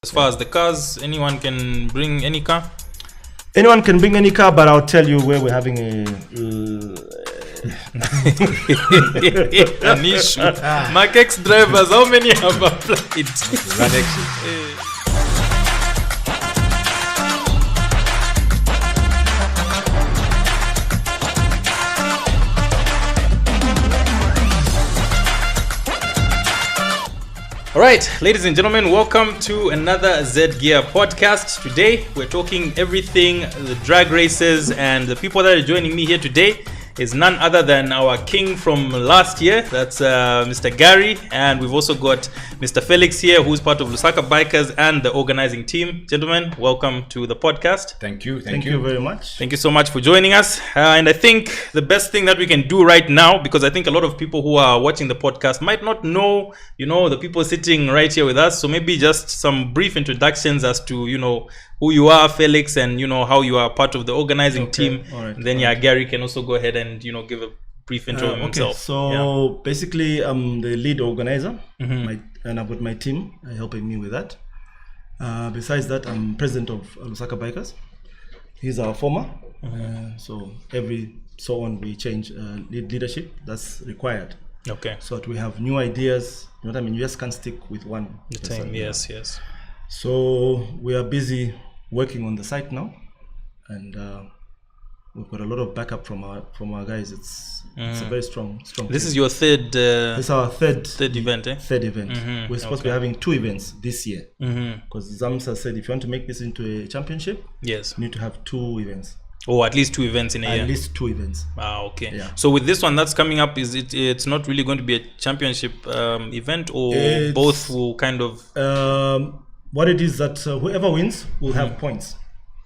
As far as the cars, anyone can bring any car? Anyone can bring any car, but I'll tell you where we're having an issue. Mark X drivers, how many have applied? Run action. All right, ladies and gentlemen, welcome to another Z Gear podcast. Today, we're talking everything, the drag races, and the people that are joining me here today is none other than our king from last year. That's Mr. Gary, and we've also got Mr. Felix here, who's part of Lusaka Bikers and the organizing team. Gentlemen, welcome to the podcast. Thank you. Thank you very much. Thank you so much for joining us. And I think the best thing that we can do right now, because I think a lot of people who are watching the podcast might not know, the people sitting right here with us. So maybe just some brief introductions as to, who you are, Felix, and, how you are part of the organizing team. All right. Then, Gary can also go ahead and, give a brief intro of himself. So basically, I'm the lead organizer, and I've got my team helping me with that. Besides that, I'm president of Lusaka Bikers. He's our former. So every so on we change leadership. That's required. Okay. So that we have new ideas. You know what I mean? You just can't stick with one. The team. Yes. So we are busy working on the site now, and we've got a lot of backup from our guys. It's a very strong. This is your third. It's our third event, eh? Third event. We're supposed to be having 2 events this year because Zamsa said if you want to make this into a championship, yes, you need to have 2 events. Oh, at least 2 events in a year. At least 2 events. Okay. Yeah. So with this one that's coming up, it's not really going to be a championship event, or both will kind of. What it is that whoever wins will have points,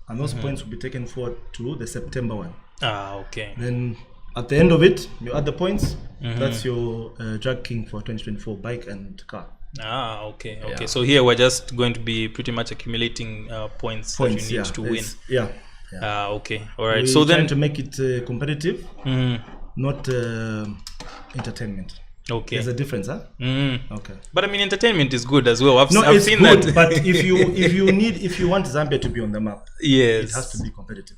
and those points will be taken forward to the September one. Okay. Then at the end of it, you add the points. That's your drag king for 2024 bike and car. Okay. Yeah. So here we're just going to be pretty much accumulating points that you need to win. Okay. All right. We're so then trying to make it competitive, not entertainment. Okay. There's a difference, huh? Okay. But I mean, entertainment is good as well. I've it's seen good, that. But if you want Zambia to be on the map, yes, it has to be competitive.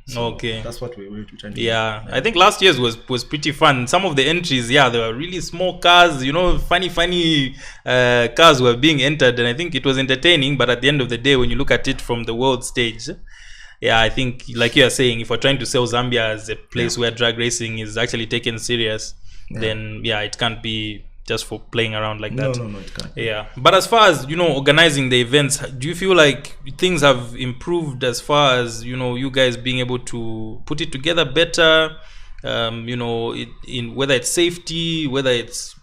So okay. That's what we're trying to do. Yeah, I think last year's was pretty fun. Some of the entries, they were really small cars, funny cars were being entered, and I think it was entertaining. But at the end of the day, when you look at it from the world stage, I think, like you are saying, if we're trying to sell Zambia as a place where drag racing is actually taken serious, then it can't be just for playing around like that. No, it can't. Yeah, but as far as organizing the events, do you feel like things have improved as far as you guys being able to put it together better? In whether it's safety, whether it's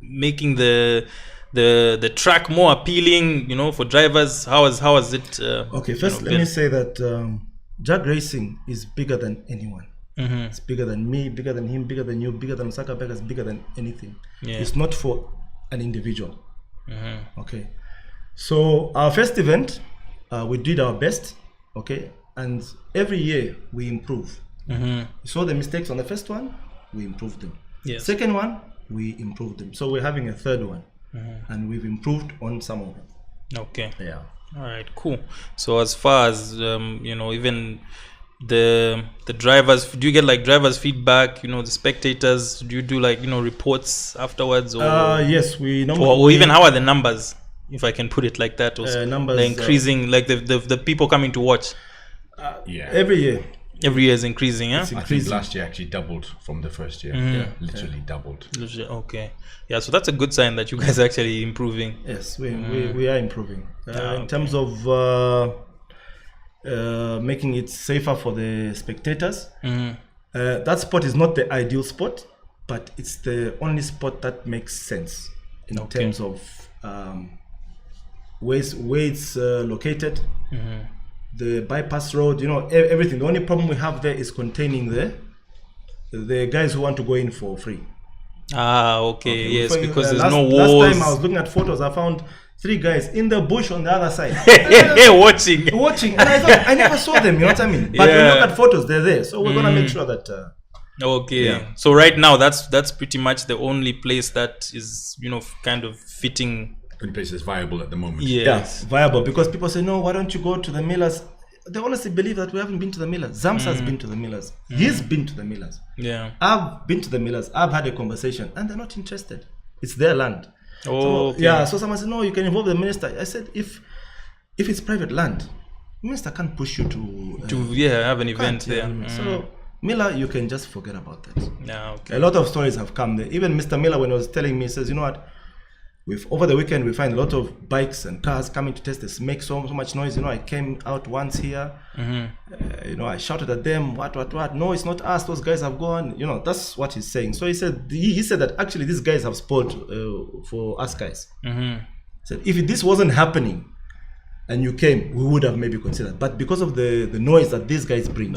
making the track more appealing, for drivers. How has it? Okay, first let me say that drag racing is bigger than anyone. It's bigger than me, bigger than him, bigger than you, bigger than Lusaka Bikers, bigger than anything. It's not for an individual. Okay, so our first event, we did our best. Okay, and every year we improve. We saw the mistakes on the first one, we improved them. Yes. Second one, we improved them. So we're having a third one, and we've improved on some of them. Okay. Yeah. All right. Cool. So as far as even the drivers, do you get like drivers feedback, the spectators, do you do like reports afterwards, or yes, we normally, or even how are the numbers, if I can put it like that, or numbers they're increasing, like the people coming to watch every year is increasing. I think last year actually doubled from the first year. Literally doubled. Okay. So that's a good sign that you guys are actually improving. Yes, we are improving in terms of making it safer for the spectators. That spot is not the ideal spot, but it's the only spot that makes sense in terms of where it's located, the bypass road, everything. The only problem we have there is containing the guys who want to go in for free. Okay. Yes, because there's no walls. Last time I was looking at photos, I found 3 guys in the bush on the other side. watching. And I thought, I never saw them, you know what I mean? But when you look at photos, they're there. So we're going to make sure that... So right now, that's pretty much the only place that is, kind of fitting only place that's viable at the moment. Yes. Yeah, viable, because people say, no, why don't you go to the Millers? They honestly believe that we haven't been to the Millers. Zams has been to the Millers. He's been to the Millers. Yeah. I've been to the Millers. I've had a conversation, and they're not interested. It's their land. Oh, So, yeah. So someone said, no, you can involve the minister. I said, if it's private land, the minister can't push you to have an event there. So Miller, you can just forget about that. Yeah. Okay. A lot of stories have come there. Even Mr. Miller, when he was telling me, he says, you know what? Over the weekend, we find a lot of bikes and cars coming to test this, make so much noise. I came out once here. I shouted at them, what? No, it's not us. Those guys have gone. That's what he's saying. So he said that actually these guys have spoiled for us guys. He said if this wasn't happening and you came, we would have maybe considered. But because of the noise that these guys bring,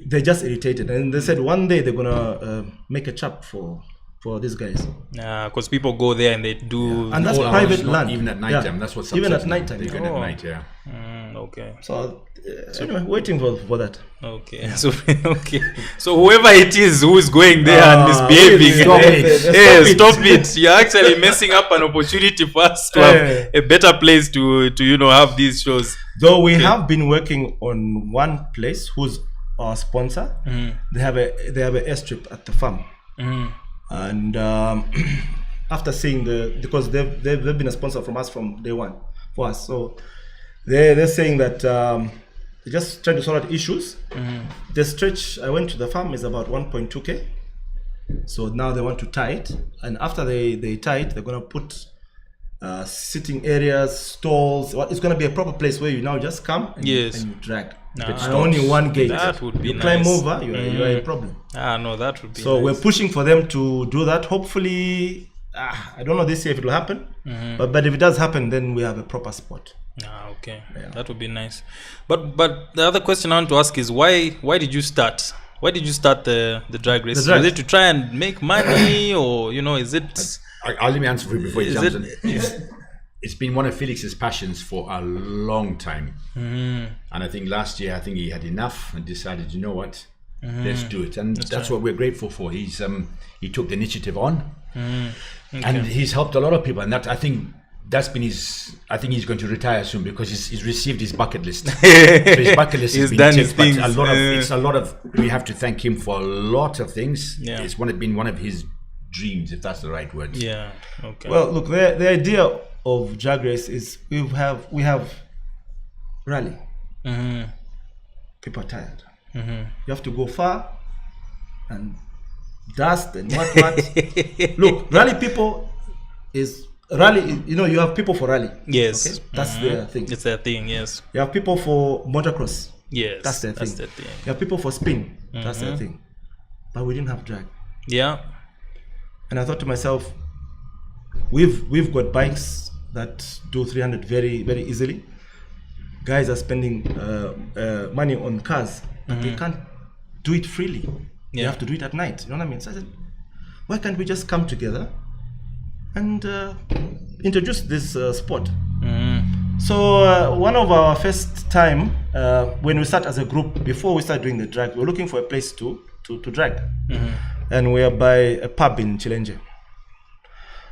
they're just irritated. And they said one day they're gonna make a chap for these guys. Yeah, because people go there and they do. And that's private land. Even at night time. That's what even at night time. Even at night, yeah. Okay. So anyway, waiting for that. Okay. Yeah. So whoever it is who is going there and misbehaving, stop it. You're actually messing up an opportunity for us to have a better place to have these shows. Though we have been working on one place who's our sponsor. They have an airstrip at the farm. And after seeing because they've been a sponsor from us from day one for us, so they're saying that they're just trying to sort out issues. The stretch I went to the farm is about 1.2k, so now they want to tie it, and after they tie it, they're gonna put sitting areas, stalls. It's gonna be a proper place where you now just come and you drag. And only one gate. That would be you nice. Climb over, you are a problem. No, that would be so nice. We're pushing for them to do that. Hopefully, I don't know this year if it will happen, but if it does happen, then we have a proper spot. Okay. Yeah. That would be nice. But the other question I want to ask is why did you start? Why did you start the drag race? Was it to try and make money, or is it? I'll let me answer for you before you jump in. It's been one of Felix's passions for a long time, and I think last year he had enough and decided, you know what, let's do it, and that's what we're grateful for. He took the initiative on, and he's helped a lot of people, and that I think that's been his. I think he's going to retire soon because he's received his bucket list. So his bucket list has been ticked, but it's a lot of. We have to thank him for a lot of things. Yeah. It's been one of his dreams, if that's the right word. Yeah. Okay. Well, look, the idea of drag race is we have rally. People are tired. You have to go far and dust and what. Look, rally people is rally. You have people for rally. Yes. Okay? That's their thing. It's their thing. Yes. You have people for motocross. Yes. That's their thing. You have people for spin. That's their thing. But we didn't have drag. Yeah. And I thought to myself, we've got bikes that do 300 very, very easily. Guys are spending money on cars, but they can't do it freely. They have to do it at night. You know what I mean? So I said, why can't we just come together and introduce this sport? So one of our first time when we start as a group, before we start doing the drag, we were looking for a place to drag, and we are by a pub in Chilenge.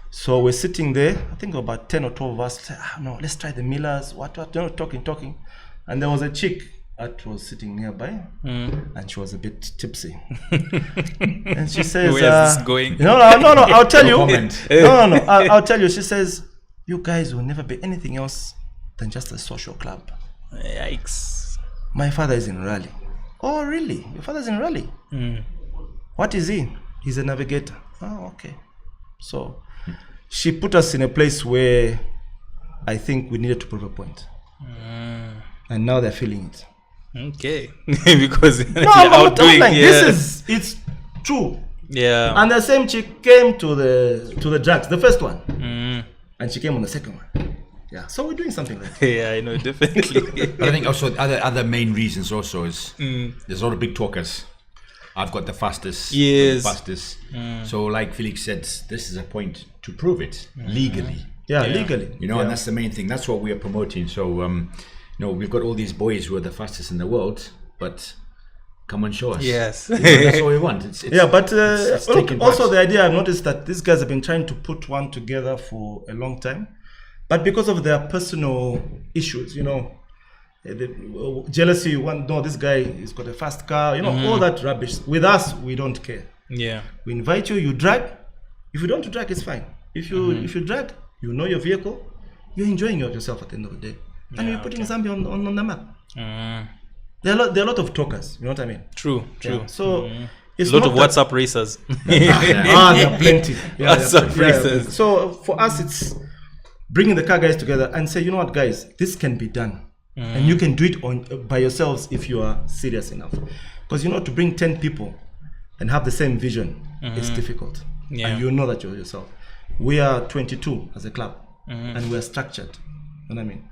So we're sitting there, I think about 10 or 12 of us, no, let's try the Millers, what, talking. And there was a chick that was sitting nearby, and she was a bit tipsy. And she says, where's this going? No, I'll tell you. No, I'll tell you. She says, you guys will never be anything else than just a social club. Yikes. My father is in Raleigh. Oh, really? Your father's in Raleigh? What is he? He's a navigator. Oh, okay. So she put us in a place where I think we needed to prove a point. And now they're feeling it. Okay. Because I'm like, it's true. Yeah. And the same chick came to the drags, the first one. And she came on the second one. Yeah. So we're doing something like that. Yeah, I know, definitely. But I think also other main reasons also is there's a lot of big talkers. I've got the fastest. Yes. So like Felix said, this is a point to prove it legally. Yeah, legally. And that's the main thing. That's what we are promoting. So we've got all these boys who are the fastest in the world, but come and show us. Yes. That's what we want. But taking also part. the idea I've noticed that these guys have been trying to put one together for a long time, but because of their personal issues, the jealousy, this guy has got a fast car, all that rubbish. With us, we don't care. Yeah. We invite you, you drag. If you don't drag, it's fine. If you drag, you know your vehicle, you're enjoying yourself at the end of the day. And you're putting Zambia on the map. There are a lot of talkers, you know what I mean? True. Yeah. So it's a lot of WhatsApp racers. there are plenty. WhatsApp racers. So for us, it's bringing the car guys together and say, you know what, guys, this can be done. And you can do it by yourselves if you are serious enough. Because to bring 10 people and have the same vision, it's difficult. Yeah. And you know that you're yourself. We are 22 as a club, and we are structured. You know what I mean?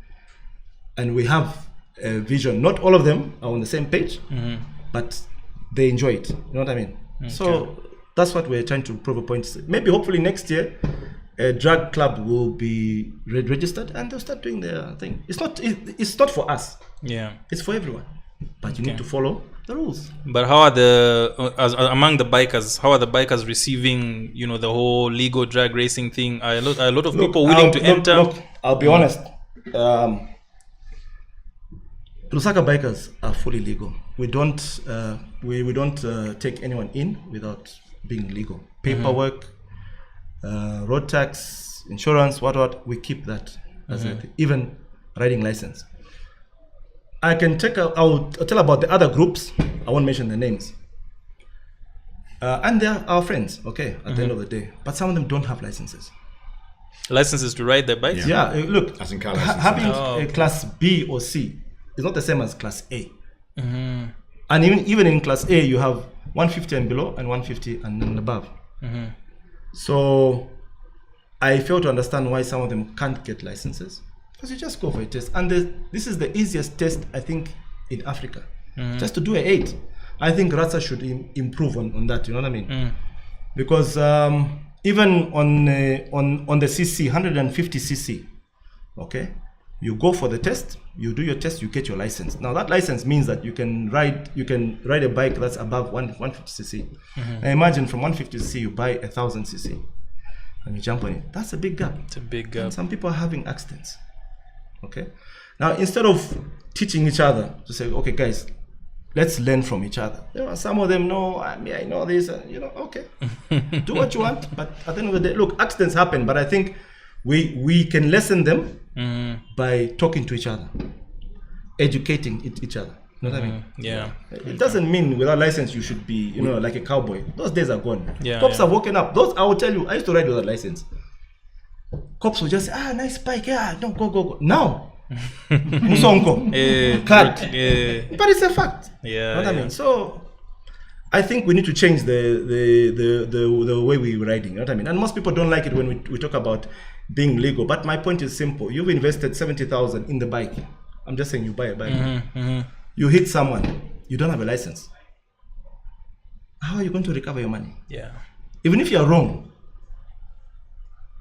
And we have a vision. Not all of them are on the same page, but they enjoy it. You know what I mean? Okay. So that's what we're trying to prove a point. Maybe hopefully next year, a drag club will be registered and they'll start doing their thing. It's not for us. Yeah. It's for everyone. But you need to follow the rules. But how are among the bikers? How are the bikers receiving? The whole legal drag racing thing. Are a lot of people willing to enter? Look, I'll be honest. Lusaka bikers are fully legal. We don't take anyone in without being legal. Paperwork, road tax, insurance, what we keep that as even riding license. I can I'll tell about the other groups. I won't mention their names. And they're our friends, okay, at the end of the day. But some of them don't have licenses. Licenses to ride their bikes? Yeah, look, as in car license. Having a class B or C is not the same as class A. And even in class A, you have 150 and below and 150 and above. So I fail to understand why some of them can't get licenses. Because you just go for a test. And this is the easiest test, I think, in Africa. Just to do an 8. I think Ratsa should improve on that, you know what I mean? Because even on the CC, 150 CC, okay, you go for the test, you do your test, you get your license. Now that license means that you can ride a bike that's above 150 cc. Now imagine from 150 cc you buy 1,000 cc and you jump on it. That's a big gap. It's a big gap. And some people are having accidents. Okay. Now instead of teaching each other to say, okay guys, let's learn from each other. Some of them know, I know this, okay. Do what you want, but at the end of the day, look, accidents happen, but I think we can lessen them by talking to each other, educating each other. You know what I mean? Yeah. It doesn't mean without license you should be, like a cowboy. Those days are gone. Yeah, Cops have woken up. I will tell you, I used to ride without license. Cops will just say, nice bike, no, go. Now, Musonko, cut. But it's a fact. Yeah. You know what I mean? So I think we need to change the way we're riding. You know what I mean? And most people don't like it when we talk about being legal. But my point is simple. You've invested 70,000 in the bike. I'm just saying you buy a bike. You hit someone. You don't have a license. How are you going to recover your money? Yeah. Even if you're wrong,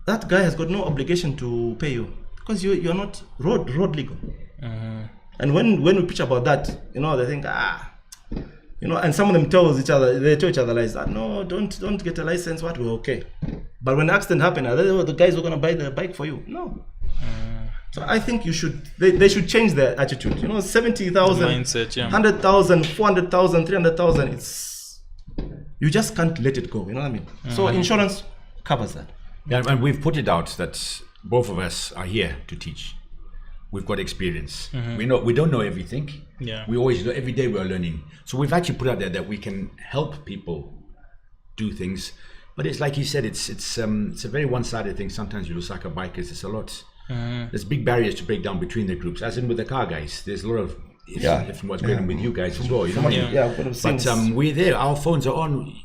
that guy has got no obligation to pay you because you're not road legal. And when we preach about that, they think, and some of them tell each other lies that no, don't get a license. What we're okay. But when the accident happened, are they the guys who are gonna buy the bike for you? No. So I think they should change their attitude. 70,000, mindset, yeah. 100,000, 400,000, 300,000. You just can't let it go. You know what I mean? So insurance covers that. Yeah, and we've put it out that both of us are here to teach. We've got experience. We don't know everything. Yeah. We always every day we're learning. So we've actually put out there that we can help people do things. But it's like you said, it's a very one-sided thing. Sometimes with Lusaka bikers, it's a lot. There's big barriers to break down between the groups. As in with the car guys, there's a lot of from what's going on with you guys as well. But we're there. Our phones are on.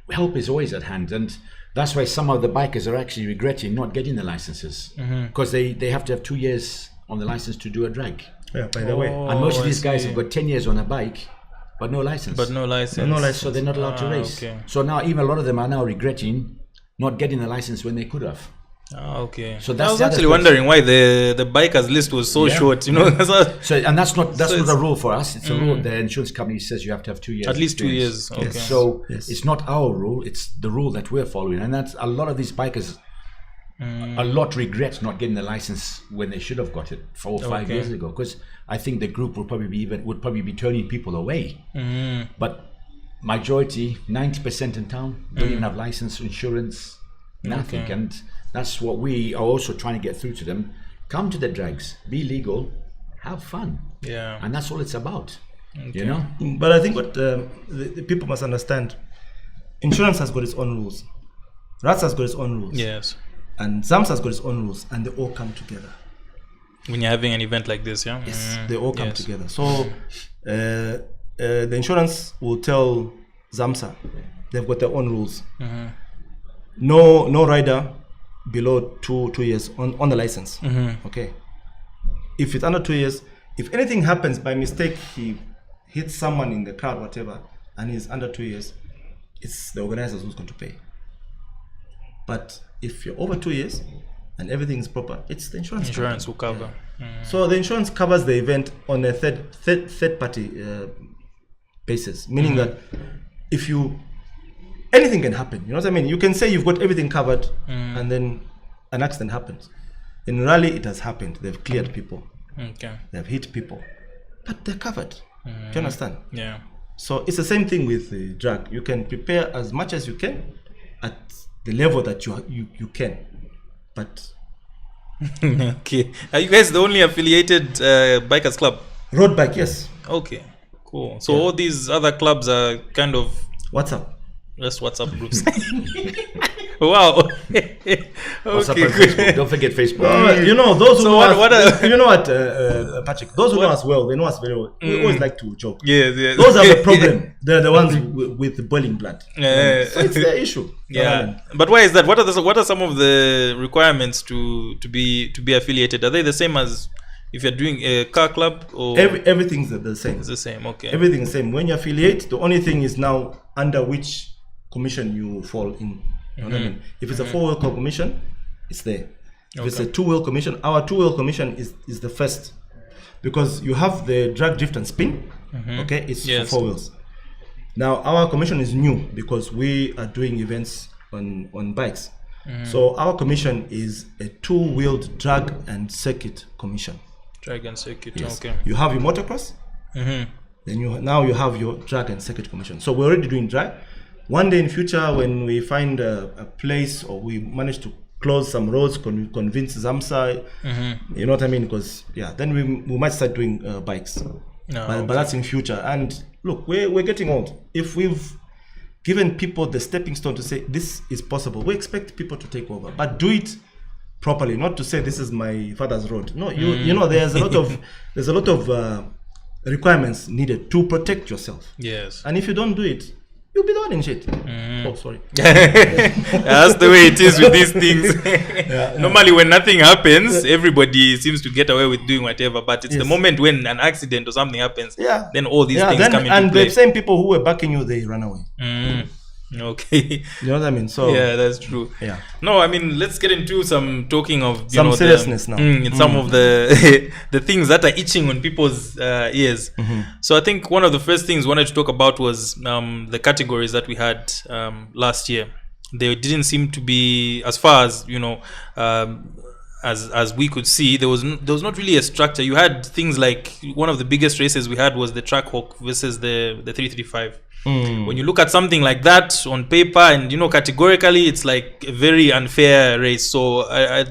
Help is always at hand, and that's why some of the bikers are actually regretting not getting the licenses because they have to have 2 years on the license to do a drag. Yeah, by the way. And most of these guys have got 10 years on a bike, but no license. So they're not allowed to race. Okay. So now even a lot of them are now regretting not getting the license when they could have. Okay. So I was actually wondering why the bikers list was so short. So and that's not a rule for us. It's a rule. The insurance company says you have to have 2 years. At least 2 years. Okay. Yes. So it's not our rule. It's the rule that we're following, and that's a lot of these bikers. A lot regret not getting the license when they should have got it 4 or 5 years ago. Because I think the group would probably be turning people away. But majority, 90% in town, don't even have license, insurance, nothing. Okay. And that's what we are also trying to get through to them. Come to the drags, be legal, have fun. Yeah. And that's all it's about. You know? But I think what the people must understand, insurance has got its own rules. RATS has got its own rules. Yes. And ZAMS has got its own rules, and they all come together. When you're having an event like this, yeah? Yes, they all come together. So the insurance will tell ZAMSA they've got their own rules. No rider below two years on the license. Okay. If it's under 2 years, if anything happens by mistake, he hits someone in the crowd, whatever, and he's under 2 years, it's the organizers who's going to pay. But if you're over 2 years and everything is proper, it's the insurance. Insurance will cover. So the insurance covers the event on a third party basis, meaning that if anything can happen. You know what I mean? You can say you've got everything covered, and then an accident happens. In rally, it has happened. They've cleared people. Okay. They've hit people, but they're covered. Do you understand? Yeah. So it's the same thing with the drag. You can prepare as much as you can at the level that you can, but okay. Are you guys the only affiliated bikers club? Road bike, yes. Okay, cool. So all these other clubs are kind of WhatsApp. Just WhatsApp groups. Wow. Okay. WhatsApp and Facebook. Don't forget Facebook. You know those who So know what us. You know what, Patrick? Those who know us well, they know us very well. We always like to joke. Yes. Those are the problem. They're the ones with the boiling blood. Yeah. So it's their issue. Yeah. But why is that? What are some of the requirements to be affiliated? Are they the same as if you're doing a car club? Or everything's the same. It's the same. Okay. Everything's the same. When you affiliate, the only thing is now under which commission you fall in. You know what I mean? If it's a 4-wheel commission, it's there. If it's a 2-wheel commission, our 2-wheel commission is the first, because you have the drag, drift, and spin. Okay, it's for 4 wheels. Now our commission is new because we are doing events on bikes. So our commission is a 2-wheeled drag and circuit commission. Drag and circuit. Yes. Okay. You have your motocross. Then you have your drag and circuit commission. So we're already doing drag. One day in future, when we find a place or we manage to close some roads, convince ZAMSA, you know what I mean? Because then we might start doing bikes. But that's in future. And look, we're getting old. If we've given people the stepping stone to say this is possible, we expect people to take over, but do it properly. Not to say this is my father's road. No, you know there's a lot of requirements needed to protect yourself. Yes. And if you don't do it, you'll be the one in shit. Oh, sorry. That's the way it is with these things. Normally, when nothing happens, everybody seems to get away with doing whatever. But it's the moment when an accident or something happens, then all these things come into play. And the same people who were backing you, they run away. Okay. You know what I mean? So yeah, that's true. Yeah. No, I mean, let's get into some talking of some seriousness now. Some of the the things that are itching on people's ears. So I think one of the first things we wanted to talk about was the categories that we had last year. They didn't seem to be, as far as as we could see, there was not really a structure. You had things like, one of the biggest races we had was the Trackhawk versus the 335. When you look at something like that on paper, and categorically, it's like a very unfair race. So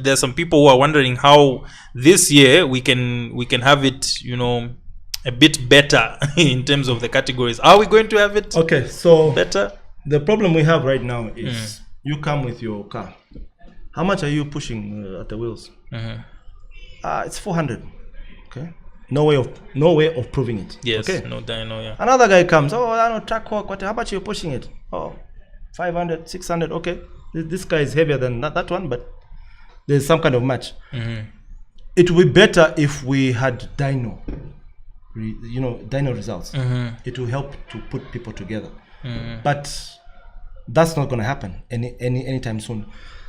there's some people who are wondering how this year we can have it, a bit better in terms of the categories. Are we going to have it better? The problem we have right now is you come with your car. How much are you pushing at the wheels? It's 400. Okay. No way of proving it. Yes. Okay. No, yeah. Another guy comes. Oh, I don't know, Trackhawk. How much are you pushing it? Oh, 500, 600. Okay. This guy is heavier than that one, but there's some kind of match. It would be better if we had dyno results. It will help to put people together. But that's not going to happen anytime soon.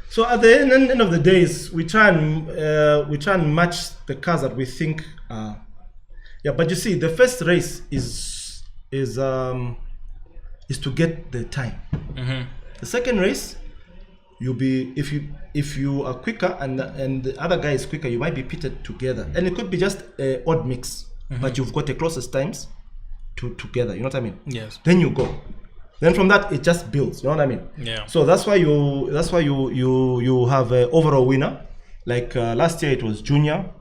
So at the end of the days, we try and match the cars that we think. But you see, the first race is to get the time. The second race, if you are quicker and the other guy is quicker, you might be pitted together, and it could be just an odd mix, but you've got the closest times together. You know what I mean? Yes. Then you go. Then from that it just builds. You know what I mean? Yeah. So that's why you have an overall winner. Like last year it was Junior,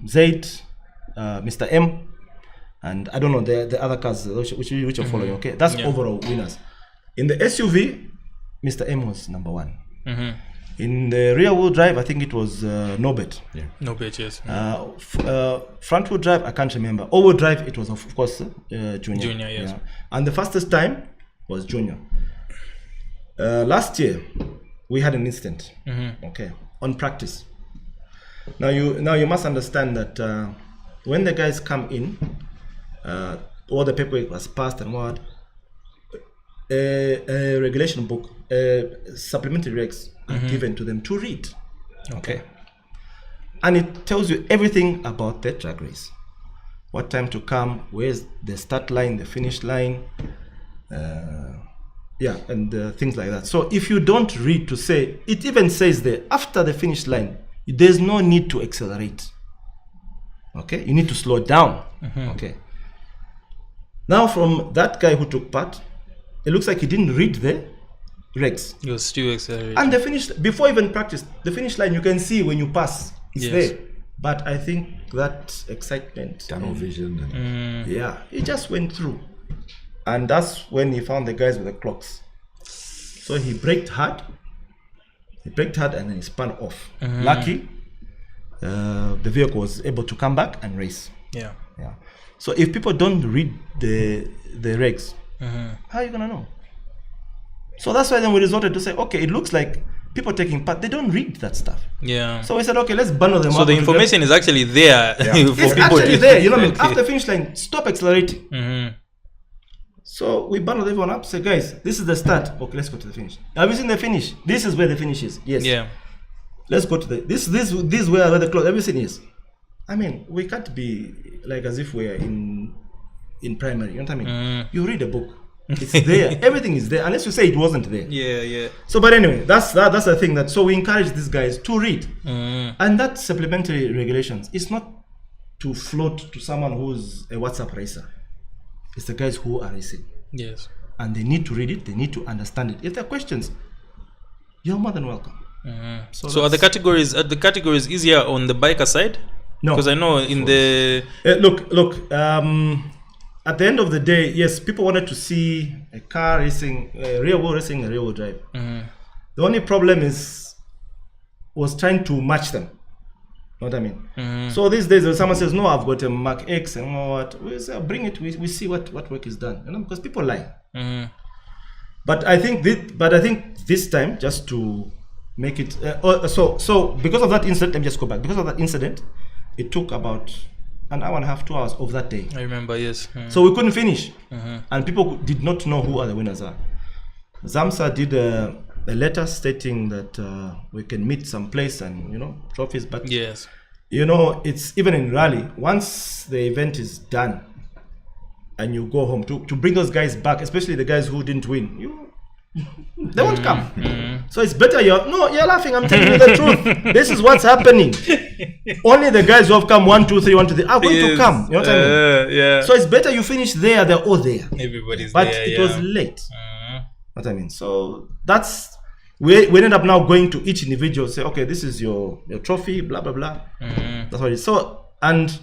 Zaid, Mr. M, and I don't know the other cars which are following. Okay, that's overall winners. In the SUV, Mr. M was number 1. In the rear wheel drive, I think it was Nobet. Yeah. Nobet, yes. Front wheel drive, I can't remember. All wheel drive, it was of course Junior. Junior, yes. Yeah. And the fastest time was Junior. Last year, we had an incident. Okay, on practice. Now you must understand that when the guys come in, all the paperwork was passed and what. A regulation book, supplementary regs are given to them to read. Okay. And it tells you everything about the drag race. What time to come, where's the start line, the finish line, and things like that. So if you don't read to say, it even says there, after the finish line, there's no need to accelerate. Okay, you need to slow down. Okay. Now from that guy who took part, it looks like he didn't read the regs. He was still accelerating. And the finish, before even practice, the finish line you can see when you pass. It's there. But I think that excitement, tunnel vision, he just went through. And that's when he found the guys with the clocks. So he braked hard. And then he spun off. Lucky, the vehicle was able to come back and race. Yeah. So if people don't read the regs, how are you gonna know? So that's why then we resorted to say, okay, it looks like people taking part, they don't read that stuff. Yeah. So we said, okay, let's bundle them up. So the information is actually there for it's people. Actually there. You know what I mean? After the finish line, stop accelerating. So we bundled everyone up. Say, guys, this is the start. Okay, let's go to the finish. Have you seen the finish? This is where the finish is. Yes. Yeah. Let's go to the this where the close. Have you seen? Yes. I mean, we can't be like as if we're in primary. You know what I mean? You read a book. It's there. Everything is there, unless you say it wasn't there. Yeah. So, but anyway, that's the thing. That so we encourage these guys to read, and that supplementary regulations. It's not to float to someone who's a WhatsApp racer. It's the guys who are racing. Yes. And they need to read it. They need to understand it. If there are questions, you're more than welcome. So are the categories easier on the biker side? No, because I know in the look. At the end of the day, yes, people wanted to see a car racing, rear wheel racing, a rear wheel drive. The only problem was trying to match them. You know what I mean? So these days, when someone says, "No, I've got a Mark X," and what we say, bring it. We see what work is done. You know, because people lie. But I think this time, just to make it so because of that incident, let me just go back. Because of that incident, it took about an hour and a half, 2 hours of that day. I remember, yes. So we couldn't finish, and people did not know who the winners are. Zamsa did a letter stating that we can meet someplace and trophies. But yes, it's even in rally. Once the event is done, and you go home to bring those guys back, especially the guys who didn't win, they won't come. So it's better you're laughing. I'm telling you the truth. This is what's happening. Only the guys who have come 1, 2, 3, 1, 2, 3 are going to come. You know what I mean? Yeah. So it's better you finish there. They're all there. Everybody's but there. But it was late. What I mean. So that's we ended up now going to each individual. Say, okay, this is your trophy. Blah blah blah. That's what it is. So and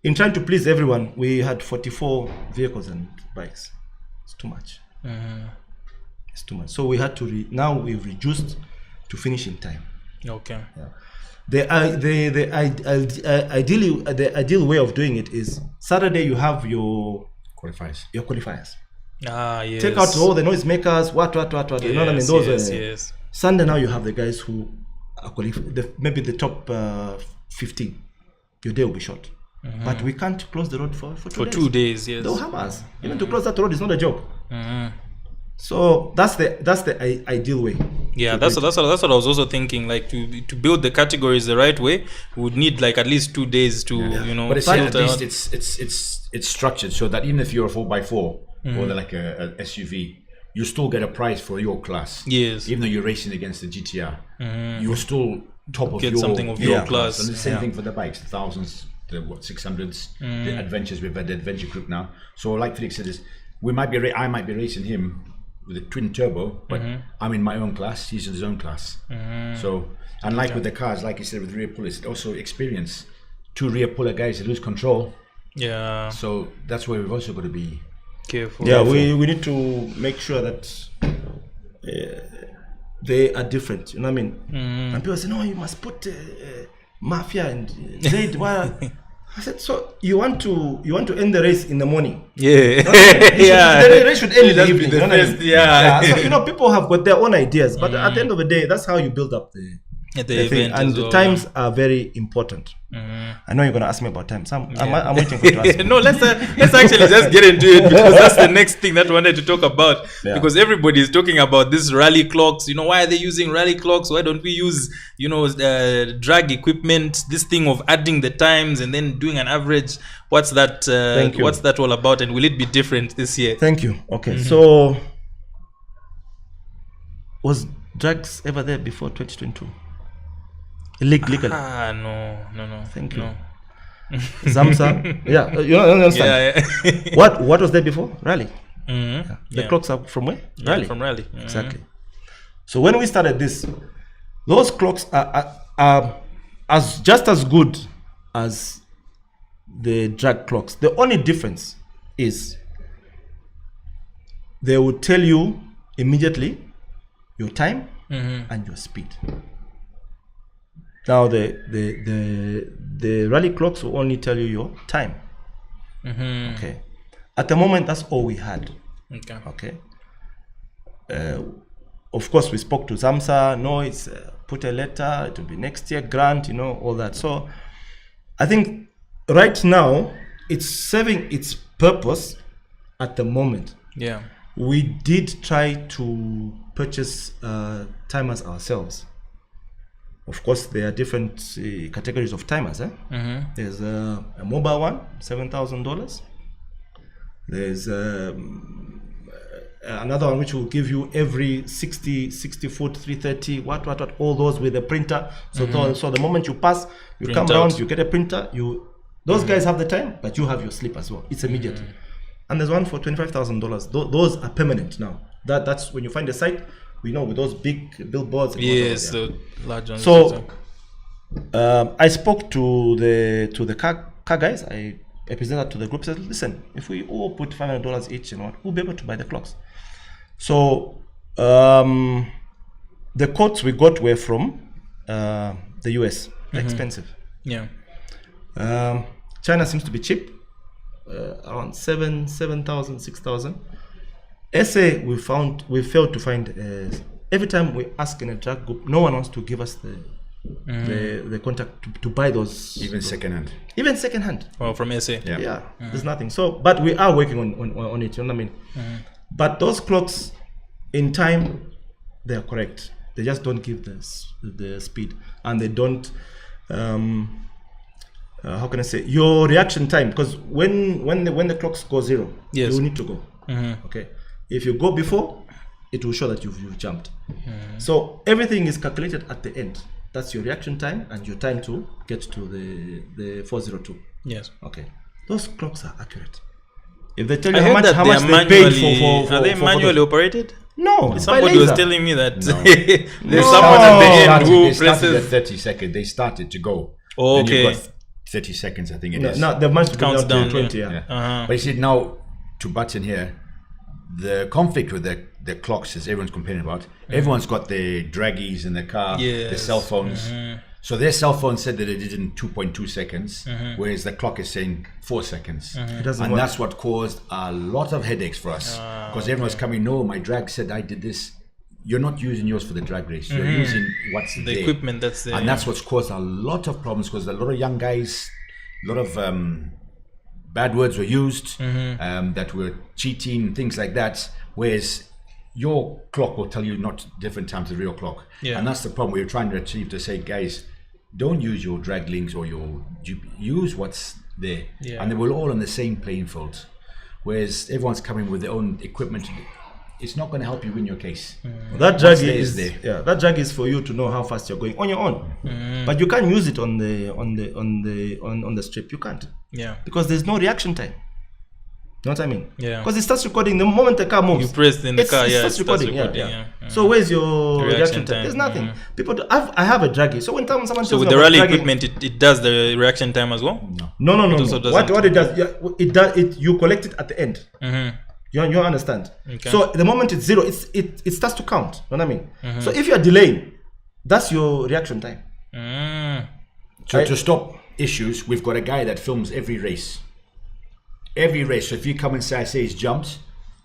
in trying to please everyone, we had 44 vehicles and bikes. It's too much. It's too much. So we had to now we've reduced to finish in time. Okay. Yeah. The ideal way of doing it is Saturday you have your qualifiers. Yes. Take out all the noisemakers. What. Yes, you know what I mean? Those. Yes. Sunday now you have the guys who are qualified. Maybe the top 15. Your day will be short. But we can't close the road for 2 days. Yes. They'll hammer us. Even to close that road is not a joke. So that's the ideal way. Yeah, that's what I was also thinking. Like to build the categories the right way, we would need like at least 2 days to But it's at least it's structured so that even if you're a 4x4 or like a SUV, you still get a prize for your class. Yes. Even though you're racing against the GTR, you're still top of Get something of your class. And the same thing for the bikes, the 1000s, the 600s, the adventures. We've had the adventure group now. So like Felix said, I might be racing him with a twin turbo, but I'm in my own class, he's in his own class. So, and like with the cars, like you said, with rear pullers, it's also experience. 2 rear puller guys that lose control. Yeah. So that's where we've also got to be careful. Yeah, we need to make sure that they are different. You know what I mean? And people say, no, you must put Mafia and Zaid. I said, so you want to end the race in the morning? Yeah. The race should end in the evening. So people have got their own ideas, but at the end of the day, that's how you build up the thing. And the times are very important. I know you're going to ask me about time. So I'm waiting for you to ask me. No, let's actually just get into it, because that's the next thing that I wanted to talk about. Because everybody is talking about this rally clocks. Why are they using rally clocks? Why don't we use drag equipment? This thing of adding the times and then doing an average. What's that? What's that all about? And will it be different this year? Thank you. Okay, so was drags ever there before 2022? Legally? No. Thank you. No. Zamsa, you understand. Yeah. What was there before? Rally. The clocks are from where? Rally. From Rally. Exactly. So when we started this, those clocks are just as good as the drag clocks. The only difference is they will tell you immediately your time and your speed. Now the rally clocks will only tell you your time. Okay. At the moment, that's all we had. Okay. Of course, we spoke to Zamsa. No, it's put a letter. It will be next year. Grant, all that. So, I think right now it's serving its purpose. At the moment, we did try to purchase timers ourselves. Of course, there are different categories of timers. There's a mobile one, $7,000. There's another one which will give you every 60 foot, 330, what, all those with a printer. So the moment you pass, you come around, you get a printer. Those guys have the time, but you have your slip as well. It's immediate. And there's one for $25,000. Those are permanent now. That's when you find a site. We know with those big billboards. Yes, the large ones. So I spoke to the car guys. I presented to the group. Said, listen, if we all put $500 each, we'll be able to buy the clocks. So the quotes we got were from the US. They're expensive. Yeah. China seems to be cheap, around 7,000, 6,000. SA we failed to find. Every time we ask in a drag group, no one wants to give us the contact to buy those. Even secondhand. Oh, from SA. Yeah. There's nothing. So, but we are working on it. You know what I mean? But those clocks, in time, they are correct. They just don't give the speed, and they don't. How can I say, your reaction time? Because when the clocks go zero, you need to go. Okay. If you go before, it will show that you've jumped. So everything is calculated at the end. That's your reaction time and your time to get to the 402. Yes. Okay. Those clocks are accurate. If they tell you I how heard much they paid for are they manually operated? No. Somebody was telling me that No. there's someone at the end who they started presses. at 30 seconds. They started to go. Oh, Then you've okay. got 30 seconds, I think it is. No, they've managed to Counts count down down, to 20. But you see, now to button here, the conflict with the clocks, as everyone's complaining about, everyone's got the draggies in the car, the cell phones. So their cell phone said that it did in 2.2 seconds, whereas the clock is saying 4 seconds. It doesn't And work. that's what caused a lot of headaches for us. Because everyone's coming, no, my drag said I did this. You're not using yours for the drag race. You're using what's The there. equipment that's there. And that's what's caused a lot of problems, because a lot of young guys, a lot of bad words were used that were cheating, things like that. Whereas your clock will tell you not different times the real clock. Yeah. And that's the problem we're trying to achieve, to say, guys, don't use your drag links or your use what's there. Yeah. And they will all on the same playing field. Whereas everyone's coming with their own equipment. It's not going to help you win your case. That drag is there. Yeah, that drag is for you to know how fast you're going on your own. But you can't use it on the strip. You can't. Yeah. Because there's no reaction time. You know what I mean? Yeah. Because it starts recording the moment the car moves. You press in the car, it starts recording. Yeah. So where's your reaction time? There's nothing. People, I have a draggy. So when someone tells so with me the rally dragging, equipment, it does the reaction time as well. No. What it does? Yeah, it does. You collect it at the end. You understand? Okay. So the moment it's 0, it starts to count. You know what I mean? So if you're delaying, that's your reaction time. So to stop issues, we've got a guy that films every race. Every race. So if you come and say he's jumped,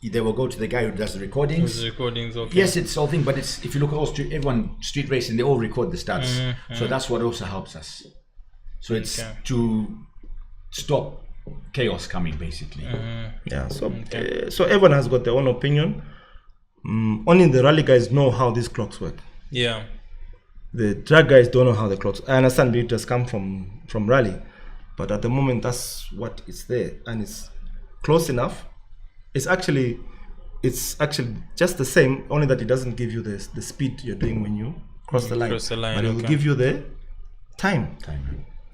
they will go to the guy who does the recordings. Okay. Yes, it's all thing, but it's, if you look at all street racing, they all record the stats. So that's what also helps us. So it's to stop chaos coming, basically. Yeah. So so everyone has got their own opinion. Only the rally guys know how these clocks work. Yeah. The drag guys don't know how the clocks. I understand it has come from rally, but at the moment that's what is there, and it's close enough. It's actually just the same, only that it doesn't give you the speed you're doing when you cross the line. But it will give you the time.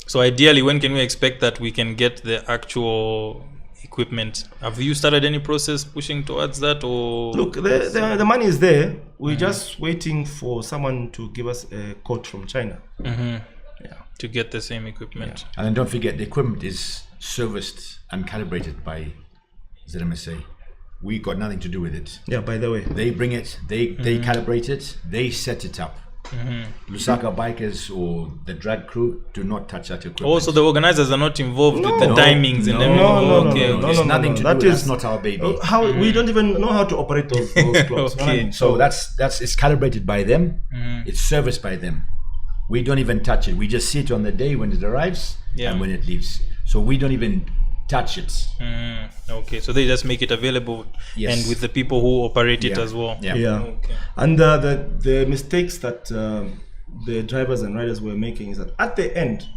So ideally, when can we expect that we can get the actual equipment? Have you started any process pushing towards that, or look, the money is there? We're just waiting for someone to give us a quote from China. To get the same equipment. And then don't forget, the equipment is serviced and calibrated by ZMSA. We got nothing to do with it. Yeah, by the way, they bring it, they calibrate it, they set it up. Lusaka bikers or the drag crew do not touch that equipment. Also, the organizers are not involved with the timings and everything. No, nothing to do with it. That's not our baby. How we don't even know how to operate those clocks. Okay. So that's it's calibrated by them. It's serviced by them. We don't even touch it. We just see it on the day when it arrives and when it leaves. So we don't even touch it. Okay, so they just make it available, and with the people who operate it as well. Okay. And the mistakes that the drivers and riders were making is that at the end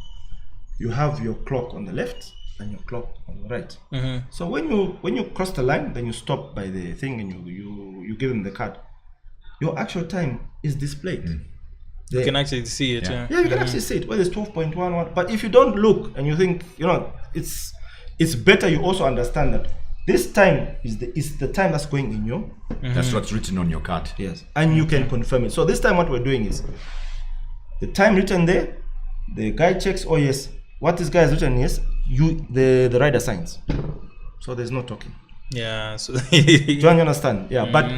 you have your clock on the left and your clock on the right. So when you cross the line, then you stop by the thing and you give them the card. Your actual time is displayed. You can actually see it. Yeah, you can actually see it. Well, it's 12.11. But if you don't look and you think, it's better you also understand that this time is the time that's going in your. That's what's written on your card. Yes, and you can confirm it. So this time, what we're doing is the time written there. The guy checks. Oh yes, what this guy has written is the rider signs. So there's no talking. Yeah. So do you understand? Yeah, but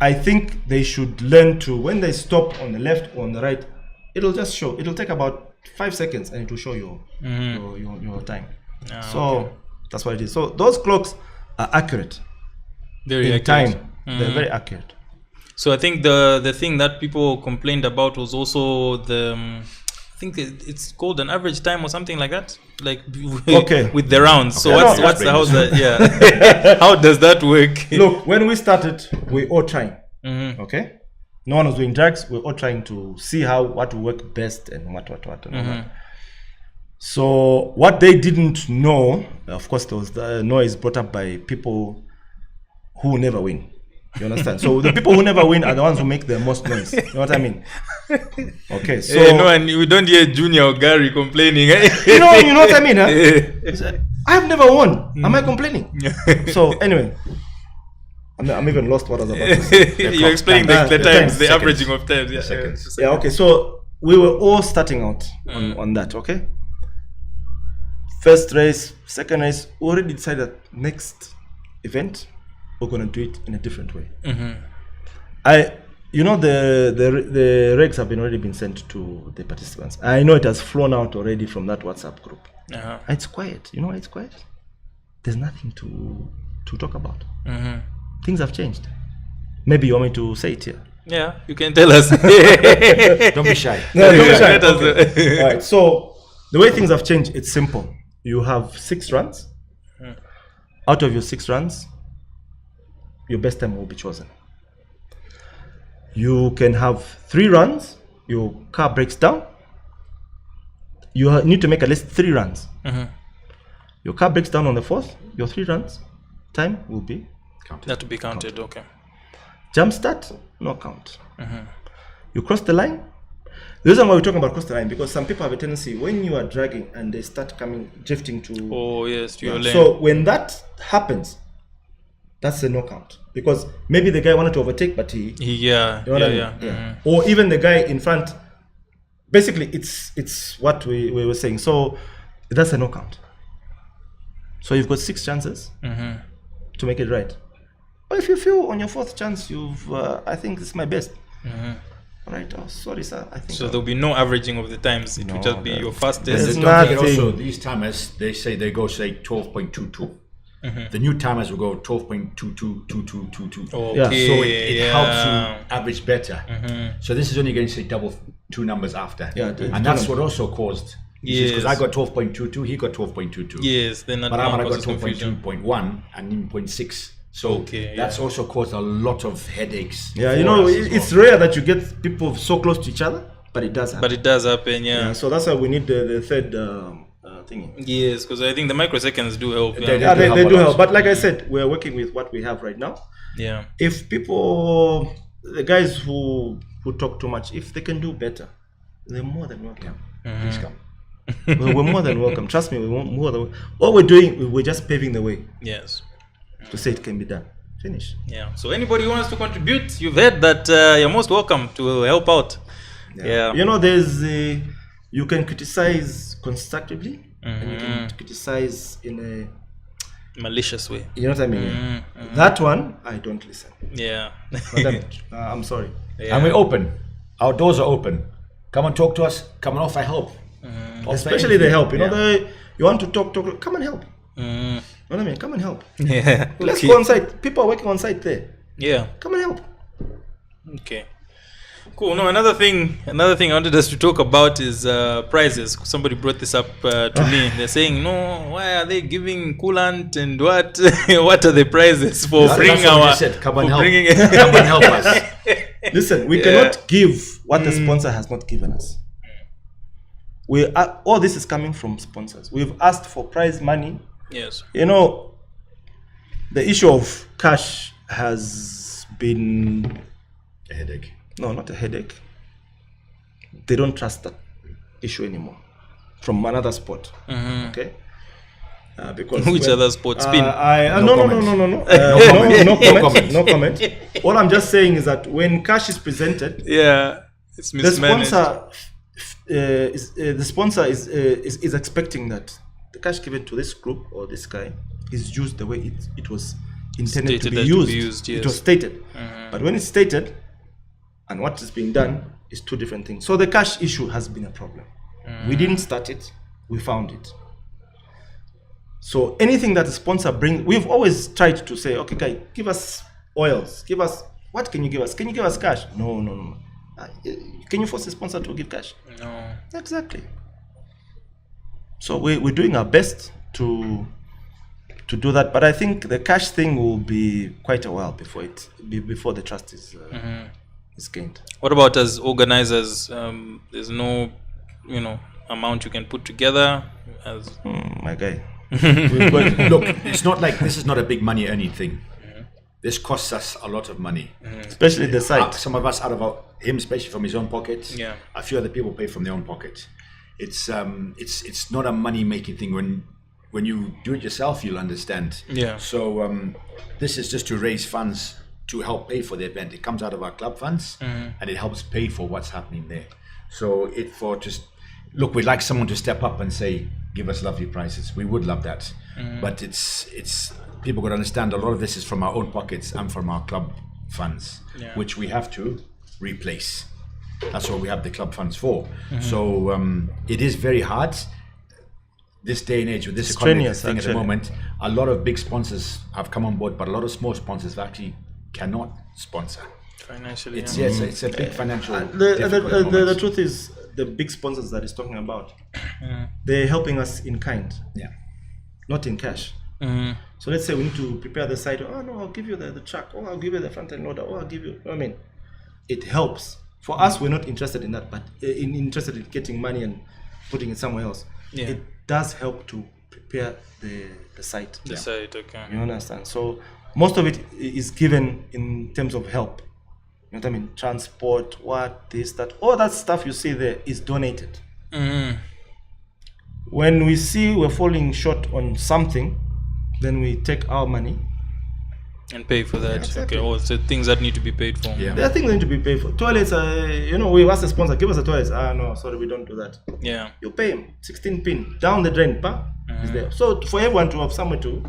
I think they should learn to, when they stop on the left or on the right, it'll just show. It'll take about 5 seconds and it will show your time. That's what it is. So those clocks are accurate. Very accurate. Time. They're very accurate. So I think the thing that people complained about was also the I think it's called an average time or something like that. Like with the rounds. So how's that? Yeah. How does that work? Look, when we started, we all trying. Okay. No one was doing drags. We're all trying to see what will work best and what. And so what they didn't know, of course, there was the noise brought up by people who never win. You understand? So the people who never win are the ones who make the most noise. You know what I mean? Okay, so and we don't hear Junior or Gary complaining. you know what I mean? Huh? I've never won. Am I complaining? So anyway, I'm even lost what I was about to say. You're explaining the times, the seconds. Averaging of times. Yeah, Seconds. Yeah. Okay. So we were all starting out on that. Okay. First race, second race, we already decided that next event we're gonna do it in a different way. The regs have already been sent to the participants. I know it has flown out already from that WhatsApp group. It's quiet. You know why it's quiet? There's nothing to talk about. Things have changed. Maybe you want me to say it here. Yeah, you can tell us. Don't be shy. No, don't be shy. Okay. All right. So the way things have changed, it's simple. You have 6 runs. Out of your 6 runs, your best time will be chosen. You can have 3 runs, your car breaks down. You need to make at least 3 runs. Your car breaks down on the 4th, your 3 runs time will be counted. That to be counted, okay. Jump start, no count. You cross the line. The reason why we're talking about cross the line, because some people have a tendency when you are dragging and they start drifting to to your lane. So when that happens, that's a no count, because maybe the guy wanted to overtake, but he or even the guy in front. Basically, it's what we were saying. So that's a no count. So you've got 6 chances to make it right. Or if you feel on your 4th chance, I think this is my best. All right. Oh, sorry, sir. I think so. There'll be no averaging of the times. It will just be your fastest. Also, these timers, they say they go 12.22. The new timers will go 12.222222. Okay. So it helps you average better. So this is only going to say double 2 numbers after. And that's what also caused. Yes. Because I got 12.22, he got 12.22. Yes. Then but I got 12.2.1 and 0.6. So that's also caused a lot of headaches. Yeah, it's rare that you get people so close to each other, but it does happen. But it does happen, yeah. So that's why we need the third thing. Yes, because I think the microseconds do help. They do help. But like I said, we're working with what we have right now. Yeah. If people, the guys who talk too much, if they can do better, they're more than welcome. Please come. We're more than welcome. Trust me, we're more than. All we're doing, we're just paving the way. Yes. To say it can be done. Finish. Yeah. So anybody who wants to contribute, you've heard that you're most welcome to help out. Yeah. There's you can criticize constructively and you can criticize in a malicious way. You know what I mean? That one, I don't listen. Yeah. I'm sorry. Yeah. And we're open. Our doors are open. Come and talk to us. Come and offer help. Especially the help. You want to talk. Come and help. You know what I mean? Come and help. Yeah. Let's go on site. People are working on site there. Yeah. Come and help. Okay. Cool. No, another thing I wanted us to talk about is prizes. Somebody brought this up to me. They're saying, no, why are they giving coolant and what? What are the prizes for bringing our? Come and help. Come and help us. Listen, we cannot give what the sponsor has not given us. All this is coming from sponsors. We've asked for prize money. Yes. The issue of cash has been a headache. No, not a headache. They don't trust that issue anymore from another sport. Okay. Because which other sport? Spin? No comment. All I'm just saying is that when cash is presented, it's mismanaged. The sponsor is expecting that the cash given to this group or this guy is used the way it was intended to be used. It was stated. But when it's stated and what is being done is 2 different things. So the cash issue has been a problem. We didn't start it, we found it. So anything that the sponsor brings, we've always tried to say, okay, guy, give us oils, what can you give us? Can you give us cash? No. Can you force the sponsor to give cash? No. Exactly. So we're doing our best to do that, but I think the cash thing will be quite a while before the trust is gained. What about as organizers? There's no, amount you can put together as my guy. Look, it's not like this is not a big money earning thing. This costs us a lot of money, especially the site. Some of us out of him, especially from his own pocket. Yeah. A few other people pay from their own pocket. It's not a money making thing. When you do it yourself, you'll understand. Yeah. So this is just to raise funds to help pay for the event. It comes out of our club funds, and it helps pay for what's happening there. So we'd like someone to step up and say, give us lovely prices. We would love that, but it's people got to understand a lot of this is from our own pockets and from our club funds, which we have to replace. That's what we have the club funds for. So it is very hard this day and age with this economic thing at the moment. A lot of big sponsors have come on board, but a lot of small sponsors actually cannot sponsor financially. It's a big financial. The truth is, the big sponsors that he's talking about, they're helping us in kind, not in cash. So let's say we need to prepare the site. Oh no, I'll give you the truck. Oh, I'll give you the front end loader. Oh, I'll give you. it helps. For us, we're not interested in that, but interested in getting money and putting it somewhere else. Yeah. It does help to prepare the site. The site, okay. You understand? So most of it is given in terms of help. You know what I mean? Transport, what, this, that, all that stuff you see there is donated. When we see we're falling short on something, then we take our money and pay for that. Exactly. Okay, all the things that need to be paid for. There are things that need to be paid for. Toilets, we ask the sponsor, give us a toilet. No, sorry, we don't do that. Yeah. You pay him 16 pin down the drain, is there. So for everyone to have somewhere to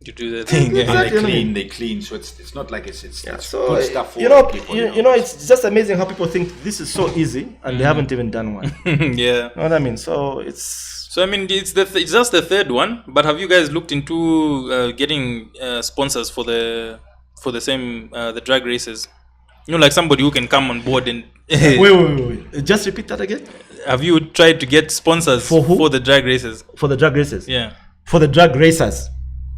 do the thing. Exactly. And they clean, so it's not like it's so good stuff for people. It's just amazing how people think this is so easy and they haven't even done one. Yeah. You know what I mean? So it's... So I mean, it's just the third one. But have you guys looked into getting sponsors for the same the drag races? Like somebody who can come on board and. Wait. Just repeat that again. Have you tried to get sponsors for who? For the drag races? For the drag races. Yeah. For the drag racers.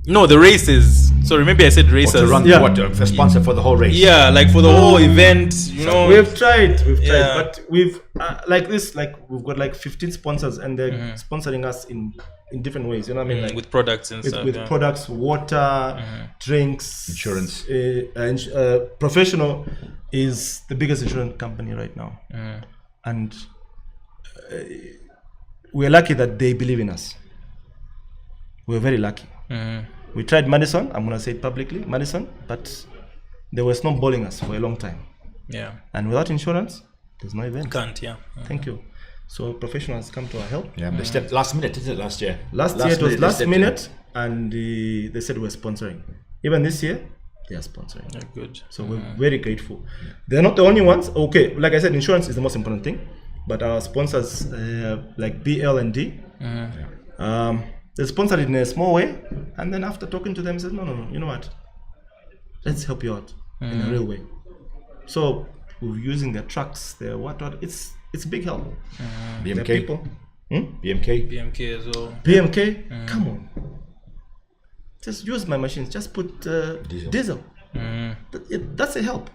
No, the races. Sorry, maybe I said racers. To run the sponsor for the whole race. Yeah, like for the whole event. We've tried, but we've we've got like 15 sponsors, and they're sponsoring us in different ways. You know what I mean? Like with products and stuff. With products, water, drinks, insurance. Professional is the biggest insurance company right now, and we're lucky that they believe in us. We're very lucky. We tried Madison. I'm gonna say it publicly, Madison, but they were snowballing us for a long time. Yeah. And without insurance, there's no event. Can't. Yeah. Thank you. So professionals come to our help. Yeah, they stepped last minute, isn't it? Last year. Last year it was last minute, and they said we're sponsoring. Even this year, they are sponsoring. Yeah, good. So we're very grateful. They're not the only ones. Okay, like I said, insurance is the most important thing, but our sponsors like BL and D. They sponsored it in a small way, and then after talking to them, said, no, you know what? Let's help you out in a real way. So we're using their trucks, their what? It's a big help. BMK. People. BMK as well. BMK, come on. Just use my machines. Just put diesel. That's a help.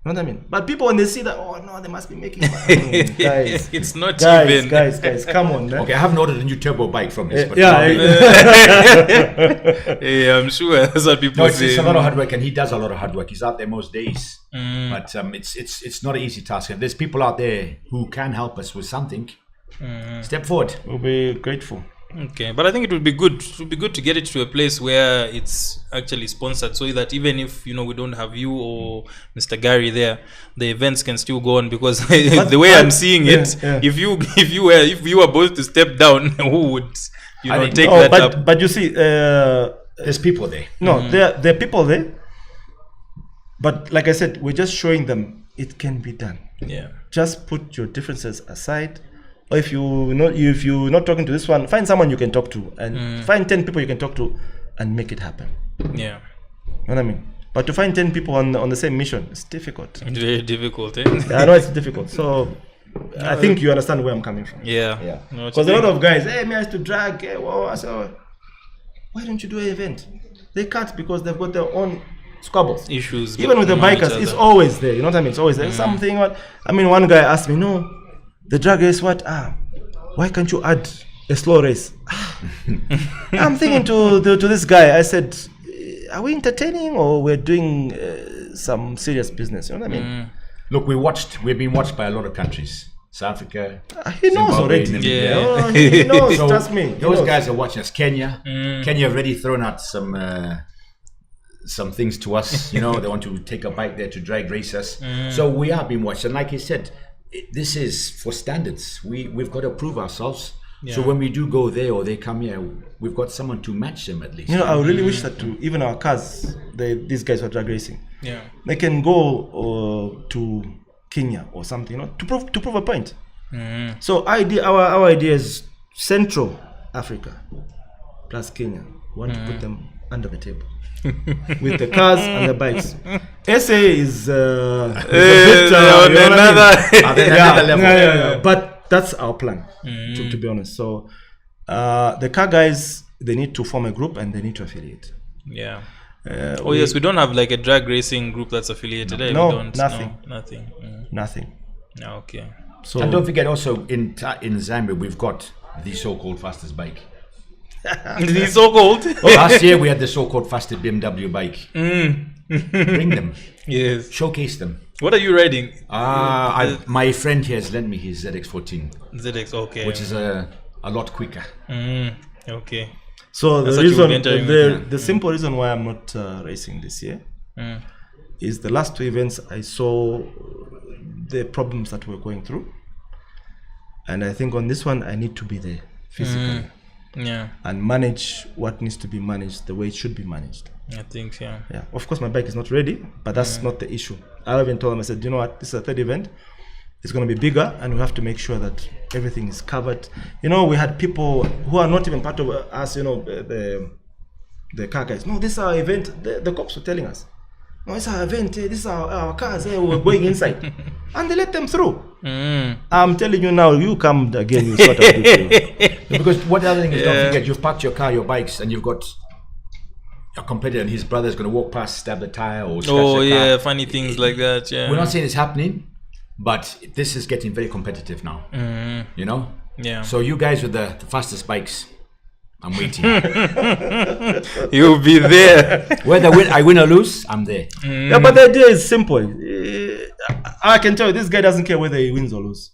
You know what I mean? But people, when they see that, they must be making money. Guys, it's not even. Guys, come on, man. Okay, I haven't ordered a new turbo bike from this. But I'm sure that's what people say. It's a lot of hard work, and he does a lot of hard work. He's out there most days. But it's not an easy task. If there's people out there who can help us with something, step forward. We'll be grateful. Okay, but I think it would be good. It would be good to get it to a place where it's actually sponsored, so that even if we don't have you or Mr. Gary there, the events can still go on. Because the way I'm seeing it, if you were both to step down, who would take that up? But you see, there's people there. No, there are people there. But like I said, we're just showing them it can be done. Yeah. Just put your differences aside. Or if you're not talking to this one, find someone you can talk to, and find 10 people you can talk to, and make it happen. Yeah. You know what I mean? But to find 10 people on the same mission, it's difficult. It's very difficult. I know it's difficult. So I think you understand where I'm coming from. Yeah. Because a lot of guys, hey, me, I used to drag. Hey, I said, why don't you do an event? They can't because they've got their own squabbles. Issues. Even with the bikers, it's always there. You know what I mean? It's always there. Something. One guy asked me, no. The drag race, why can't you add a slow race? I'm thinking to this guy, I said, are we entertaining or we're doing some serious business? You know what I mean? Look, we've been watched by a lot of countries. South Africa. He knows Zimbabwe, already. Yeah. He knows, trust me. Those guys are watching us. Kenya have already thrown out some things to us. They want to take a bike there to drag race us. So we are being watched. And like I said, this is for standards. We've got to prove ourselves. Yeah. So when we do go there or they come here, we've got someone to match them at least. I really wish that even our cars, these guys who are drag racing, they can go to Kenya or something, to prove a point. So our idea is Central Africa plus Kenya. We want to put them under the table. With the cars and the bikes. SA is a bit another level. Yeah. But that's our plan, to be honest. So the car guys, they need to form a group and they need to affiliate. Yeah. Yes, we don't have like a drag racing group that's affiliated. No, We don't, nothing. No, nothing. Nothing. Okay. So And don't forget also in Zambia we've got the so-called fastest bike. It's so cold. Last year we had the so-called fastest BMW bike. Bring them, Yes. showcase them. What are you riding? My friend here has lent me his ZX14, ZX. Okay. which is a lot quicker. Okay. So That's the what you would be reason, entering with, the simple reason why I'm not racing this year is the last two events I saw the problems that we're going through, and I think on this one I need to be there physically and manage what needs to be managed the way it should be managed. I think so. Yeah, of course my bike is not ready, but that's not the issue. I even told them, I said, you know what, this is a third event. It's going to be bigger, and we have to make sure that everything is covered. You know, we had people who are not even part of us, you know, the car guys. No, this is our event. The cops were telling us, no, it's our event. This is our cars. We're going inside. And they let them through. I'm telling you now, you come again, you sort of do it. Because what the other thing is, don't forget, you've parked your car, your bikes, and you've got a competitor and his brother's going to walk past, stab the tire or scratch the car. Funny things like that. Yeah. We're not saying it's happening, but this is getting very competitive now. You know? Yeah. So you guys with the fastest bikes, I'm waiting. You'll be there. Whether I win or lose, I'm there. Yeah, but the idea is simple. I can tell you, this guy doesn't care whether he wins or loses.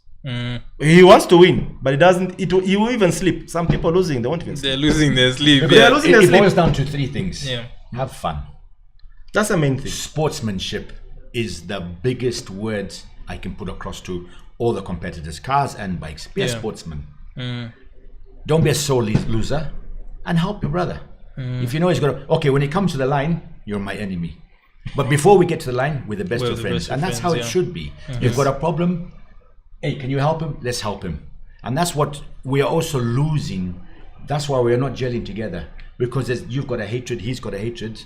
He wants to win, but he doesn't. He will even sleep. Some people losing, they won't even sleep. They're losing their sleep. Because Yeah. losing their it sleep. boils down to three things. Yeah. Have fun. That's the main thing. Sportsmanship is the biggest word I can put across to all the competitors, cars and bikes. Be a sportsman. Don't be a sore loser, and help your brother. If you know he's gonna, okay, when he comes to the line, you're my enemy. But before we get to the line, we're the best We're of the friends. best of And that's friends, how it should be. You've got a problem, hey, can you help him? Let's help him. And that's what we are also losing. That's why we're not gelling together. Because you've got a hatred, he's got a hatred.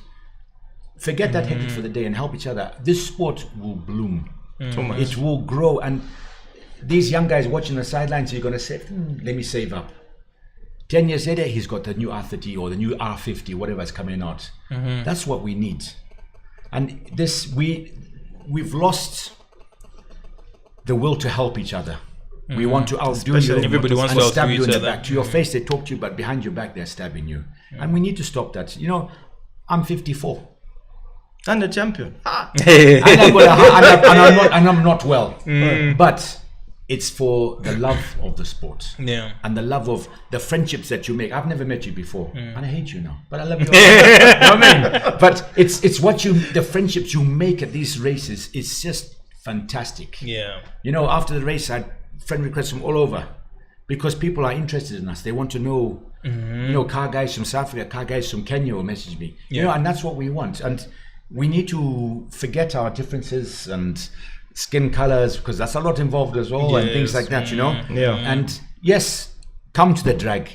Forget that hatred for the day and help each other. This sport will bloom. Too much. It will grow. And these young guys watching the sidelines, you're going to say, let me save up. 10 years later, he's got the new R30 or the new R50, whatever's coming out. That's what we need. And this, we've lost the will to help each other. We want to outdo you. Everybody wants and to stab outdo you in each the other. back. To your face, they talk to you, but behind your back, they're stabbing you. And we need to stop that. You know, I'm 54. And the champion. And I've got a heart, and I'm not well. But it's for the love of the sport. Yeah. And the love of the friendships that you make. I've never met you before, and I hate you now, but I love you. You know what I mean? But it's what the friendships you make at these races. It's just fantastic. Yeah. You know, after the race, I had friend requests from all over because people are interested in us. They want to know. You know, car guys from South Africa, car guys from Kenya will message me. You know, and that's what we want. And we need to forget our differences and skin colors, because that's a lot involved as well, and things like that, you know. And yes, come to the drag.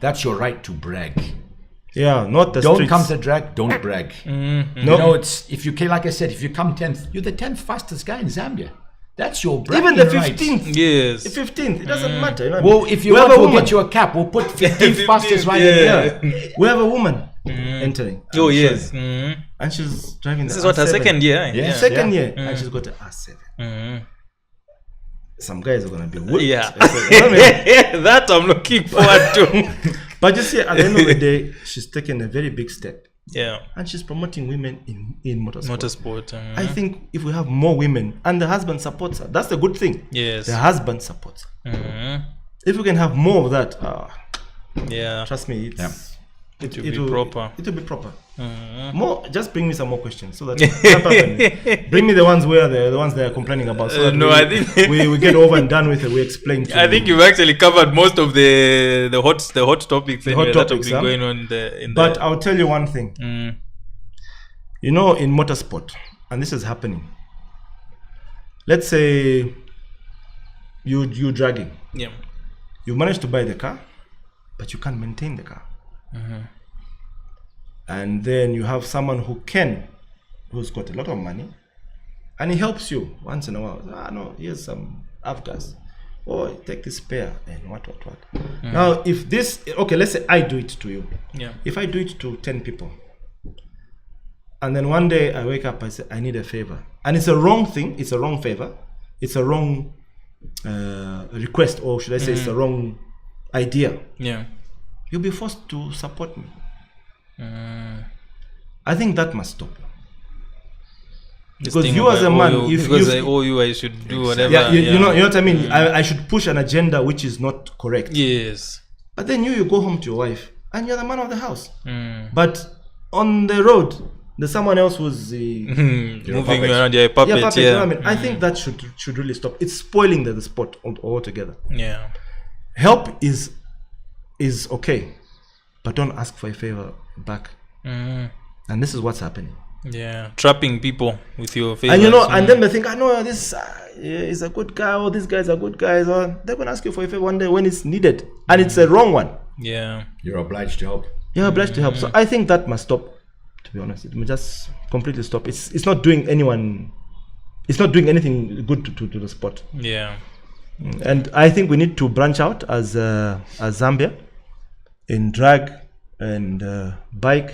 That's your right to brag. Not the Don't streets. come to the drag, don't brag. You know, it's if you like I said, if you come 10th, you're the 10th fastest guy in Zambia. That's your bragging Even the right. 15th. Yes. The 15th. It doesn't matter. You know, Well, if you we want, have a we'll woman. get you a cap. We'll put 15th fastest right in there. We have a woman entering. Oh, I'm yes. sure. And she's driving This the is what her R7. second year. Yeah. Second year, and she's got an R7. Some guys are gonna be whipped. Yeah. You know what I mean? That I'm looking forward to. But you see, at the end of the day, she's taken a very big step, Yeah. and she's promoting women in motorsport. Motorsport. I think if we have more women, and the husband supports her, that's the good thing. Yes. The husband supports her. If we can have more of that, Yeah. trust me, It will be proper. It will be proper. More, just bring me some more questions so that bring me the ones where the ones they are complaining about. So that I think we get over and done with it. We explain. I think you've actually covered most of the hot topics anyway, that have topics, been going on in But I'll tell you one thing. You know, in motorsport, and this is happening. Let's say you dragging. Yeah. You managed to buy the car, but you can't maintain the car. And then you have someone who's got a lot of money, and he helps you once in a while. No, here's some avgas, or take this spare and what. Now, if this, okay, let's say I do it to you. Yeah. If I do it to 10 people, And then one day I wake up, I say, I need a favor. And it's a wrong thing. It's a wrong favor. It's a wrong request, or should I say it's a wrong idea. Yeah. You'll be forced to support me. I think that must stop. Because you as a man, because I owe you, I should do whatever. Yeah, you know what I mean? I should push an agenda which is not correct. Yes. But then you go home to your wife and you're the man of the house. But on the road, there's someone else who's moving around. Yeah, puppet. Yeah, puppet. You know what I mean? I think that should really stop. It's spoiling the sport altogether. Yeah. Help is okay, but don't ask for a favor back. And this is what's happening. Yeah, trapping people with your favors. And and then they think, I know this is a good guy, or this guy's a good guy. Or they're gonna ask you for a favor one day when it's needed, and it's a wrong one. Yeah, you're obliged to help. You're obliged to help. So I think that must stop. To be honest, it must just completely stop. It's not doing anyone. It's not doing anything good to the sport. Yeah. And I think we need to branch out as Zambia in drag and bike.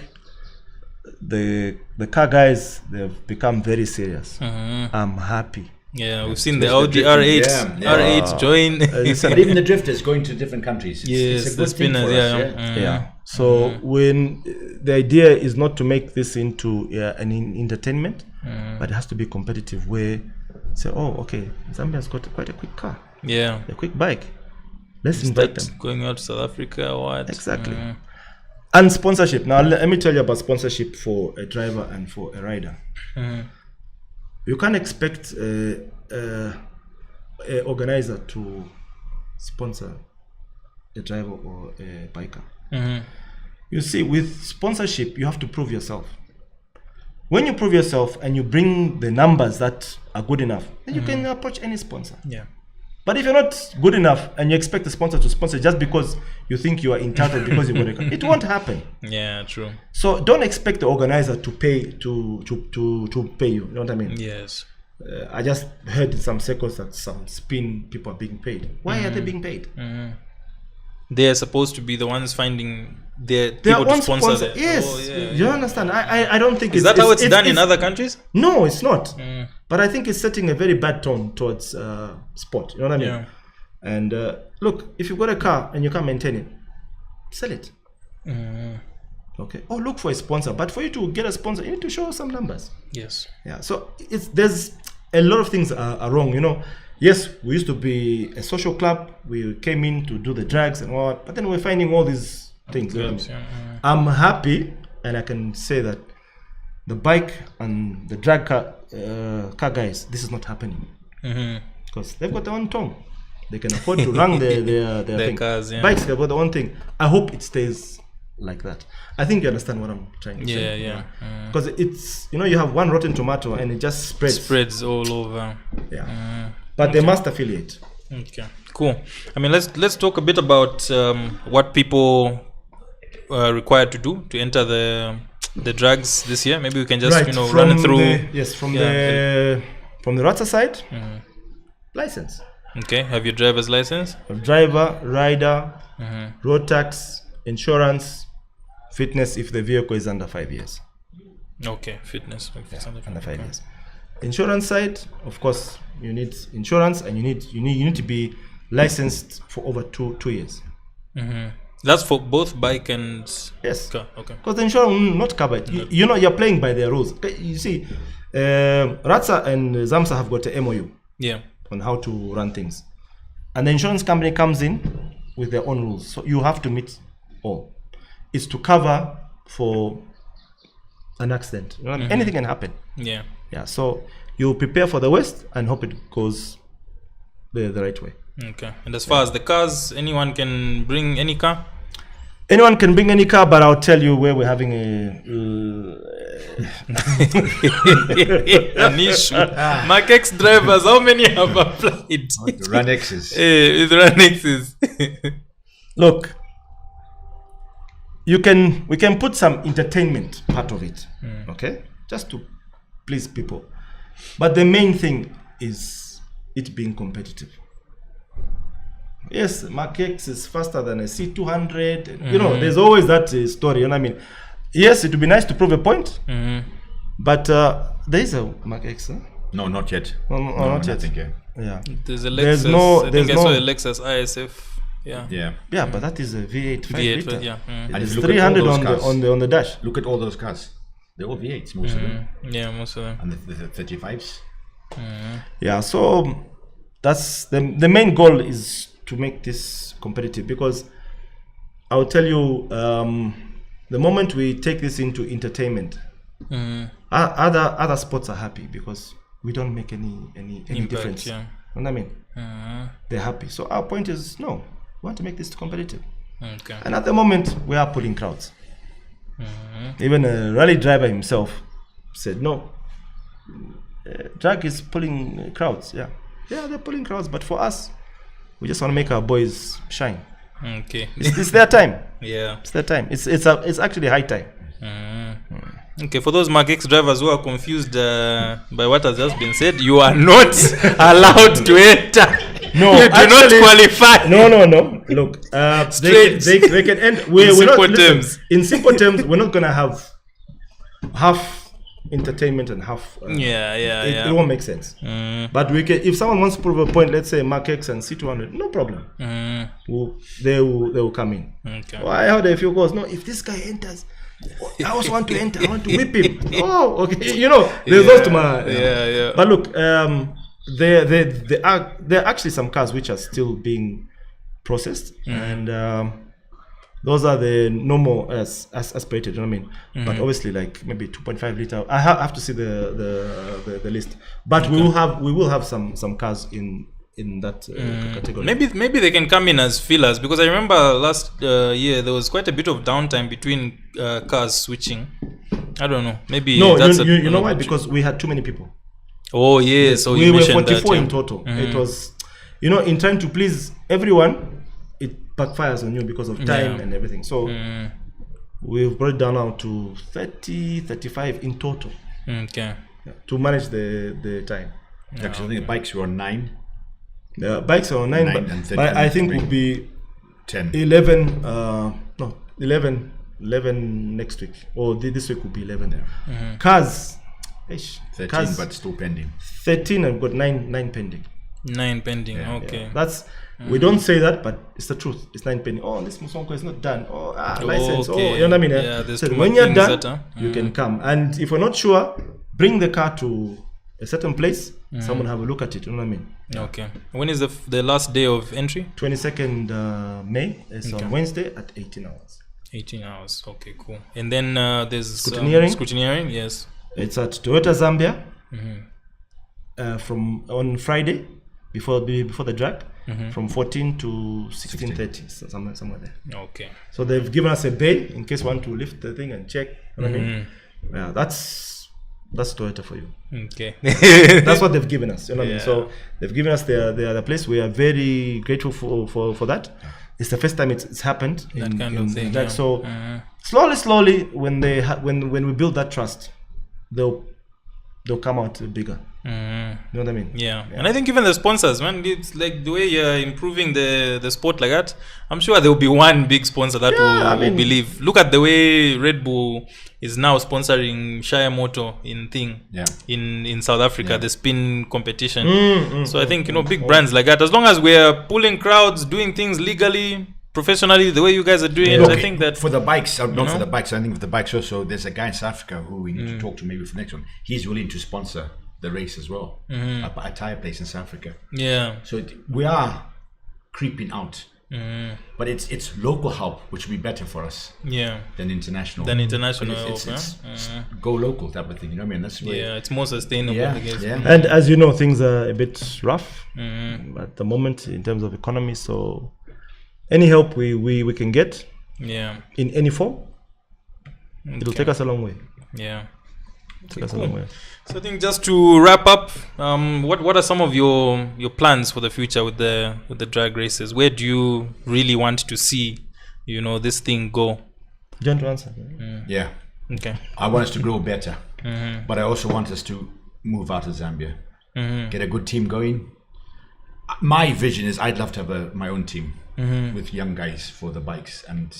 The car guys, they've become very serious. I'm happy. Yeah, we've seen the Audi R8 R8 join. But even the drifters going to different countries. Yes, it's a good thing for us. So when the idea is not to make this into an entertainment, but it has to be competitive. Where say, oh, okay, Zambia's got quite a quick car. Yeah, a quick bike. Let's invite them. Going out to South Africa or what? Exactly. And sponsorship. Now let me tell you about sponsorship for a driver and for a rider. You can't expect a organizer to sponsor a driver or a biker. You see, with sponsorship, you have to prove yourself. When you prove yourself and you bring the numbers that are good enough, then you can approach any sponsor. Yeah. But if you're not good enough and you expect the sponsor to sponsor just because you think you are entitled because you've got a car, it won't happen. Yeah, true. So don't expect the organizer to pay to pay you. You know what I mean? Yes. I just heard in some circles that some spin people are being paid. Why are they being paid? They are supposed to be the ones finding their people to sponsor. Yes. Oh, yeah, you understand? I don't think is that how it's done in other countries? No, it's not. But I think it's setting a very bad tone towards sport. You know what I mean? Yeah. And look, if you've got a car and you can't maintain it, sell it. Okay. Or look for a sponsor. But for you to get a sponsor, you need to show some numbers. Yes. Yeah. So there's a lot of things are wrong. You know. Yes, we used to be a social club. We came in to do the drags and all, but then we're finding all these things. I'm happy, and I can say that the bike and the drag car guys, this is not happening because they've got their own tongue. They can afford to run their thing. Cars, Bikes, they've got their own thing. I hope it stays like that. I think you understand what I'm trying to say. Yeah. Because it's you have one rotten tomato and it just spreads all over. Yeah. But they must affiliate. Okay, cool. I mean, let's talk a bit about what people are required to do to enter the drags this year. Maybe we can just run it through. From the Ratsa side, license. Okay, have your driver's license? Driver, rider, road tax, insurance, fitness if the vehicle is under 5 years. Okay, fitness. Okay, under 5 years. Insurance side, of course, you need insurance, and you need to be licensed for over two years. That's for both bike and car. Okay. Because the insurance will not cover it. You're playing by their rules. You see, Ratsa and Zamsa have got a MOU. Yeah. On how to run things, and the insurance company comes in with their own rules. So you have to meet all. It's to cover for an accident. Anything can happen. Yeah. So you prepare for the worst and hope it goes the right way. Okay. And as far as the cars, anyone can bring any car? Anyone can bring any car, but I'll tell you where we're having an issue. Mark X drivers, how many have applied? Run X's. With Run X's. Look, we can put some entertainment part of it, okay? Just to please people. But the main thing is it being competitive. Yes, Mark X is faster than a C200. There's always that story. You know what I mean? Yes, it would be nice to prove a point, But there is a Mark X, huh? No, not yet. No, not yet. Think, Yeah. There's a Lexus. There's no. I think I saw a Lexus ISF. Yeah. Yeah, but that is a V8 5 liter. Yeah. And It's look at all 300 those on the dash. Look at all those cars. They're all V8s, most of them. Yeah, most of them. And the 35s. Yeah, so that's the main goal is to make this competitive, because I'll tell you, the moment we take this into entertainment, other sports are happy because we don't make any Impact, difference. yeah. You know what I mean? They're happy. So our point is, no, we want to make this competitive. Okay. And at the moment, we are pulling crowds. Even a rally driver himself said, no, drag is pulling crowds. Yeah, they're pulling crowds, but for us, we just want to make our boys shine. Okay. It's their time. Yeah. It's their time. It's actually high time. Okay, for those Mark X drivers who are confused by what has just been said, you are not allowed to enter. No, you do not qualify. No. Look, they can end. In simple terms, we're not gonna have half entertainment and half. It won't make sense. But we can. If someone wants to prove a point, let's say Mark X and C200, no problem. They will come in. Okay. Well, I heard a few goals. No, if this guy enters, I also want to enter. I want to whip him. Oh, okay. You know, there's those to my. Yeah. But look, there are actually some cars which are still being processed, and those are the normal as aspirated. You know what I mean? But obviously, like maybe 2.5 liter. I have to see the list. But we will have some cars in that category. Maybe they can come in as fillers, because I remember last year there was quite a bit of downtime between cars switching. I don't know. Maybe no. That's you know why? Because we had too many people. Oh yeah, so we you were mentioned 44 that, in total. It was, in trying to please everyone, it backfires on you because of time and everything. So we've brought it down now to 30, 35 in total. Okay. To manage the time. Actually, I think the bikes were on 9. The bikes are on 9, but I think would be 10. 11. 11 next week, or this week will be 11. Cars. 13, cars, but still pending. 13. I've got 9 pending. 9 pending. Yeah. Okay. Yeah. That's we don't say that, but it's the truth. It's 9 pending. Oh, this Musonko is not done. Oh, license. Okay. Oh, you know what I mean? Yeah, there's so too when much you're things done, you can come. And if we're not sure, bring the car to a certain place. Someone have a look at it. You know what I mean? Okay. When is the last day of entry? 22nd May. It's on Wednesday at 18 hours. 18 hours. Okay, cool. And then there's scrutineering. Yes. It's at Toyota Zambia. From on Friday before the drag, from 14 to 16:30, somewhere there. Okay. So they've given us a bay in case we want to lift the thing and check. You know what I mean? Yeah, that's Toyota for you. Okay. That's what they've given us. You know what I mean? So they've given us the place. We are very grateful for that. It's the first time it's happened in thing. Drag. So slowly, when we build that trust, they'll come out bigger. You know what I mean? Yeah. And I think even the sponsors, man, it's like the way you're improving the sport like that. I'm sure there will be one big sponsor that will believe. Look at the way Red Bull is now sponsoring Shire Motor in South Africa, the spin competition. So I think big brands like that, as long as we're pulling crowds, doing things legally, professionally, the way you guys are doing it, I think that for the bikes, not for the bikes. I think for the bikes also, there's a guy in South Africa who we need to talk to maybe for the next one. He's willing to sponsor the race as well, a tire place in South Africa. Yeah. So we are creeping out, but it's local help, which will be better for us. Yeah. Than international. It's go local type of thing. You know what I mean? That's way. Yeah, it's more sustainable. Yeah. And as you know, things are a bit rough at the moment in terms of economy. So any help we can get, in any form, it'll take us a long way. Yeah. Take us a long way. So I think just to wrap up, what are some of your plans for the future with the drag races? Where do you really want to see, this thing go? Do you want to answer? Yeah. Okay. I want us to grow better, but I also want us to move out of Zambia, get a good team going. My vision is I'd love to have my own team with young guys for the bikes and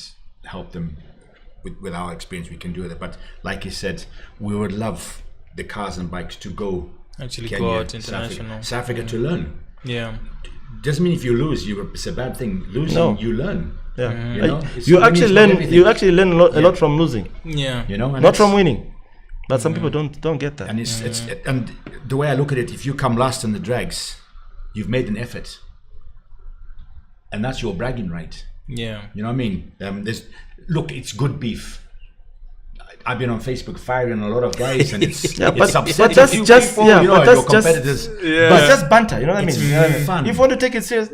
help them with our experience. We can do that. But like you said, we would love the cars and bikes to go actually Kenya, go out international. South Africa to learn. Yeah. Doesn't mean if you lose, it's a bad thing. Losing, you learn. Yeah. You know, you actually learn. You actually learn a lot from losing. Yeah. You know, not from winning. But some people don't get that. And and the way I look at it, if you come last in the drags, you've made an effort, and that's your bragging right. Yeah. You know what I mean? It's good beef. I've been on Facebook firing a lot of guys, and it's upsetting but people, yeah, you know, but your that's competitors. But just banter, you know what I mean? It's fun. If you want to take it serious,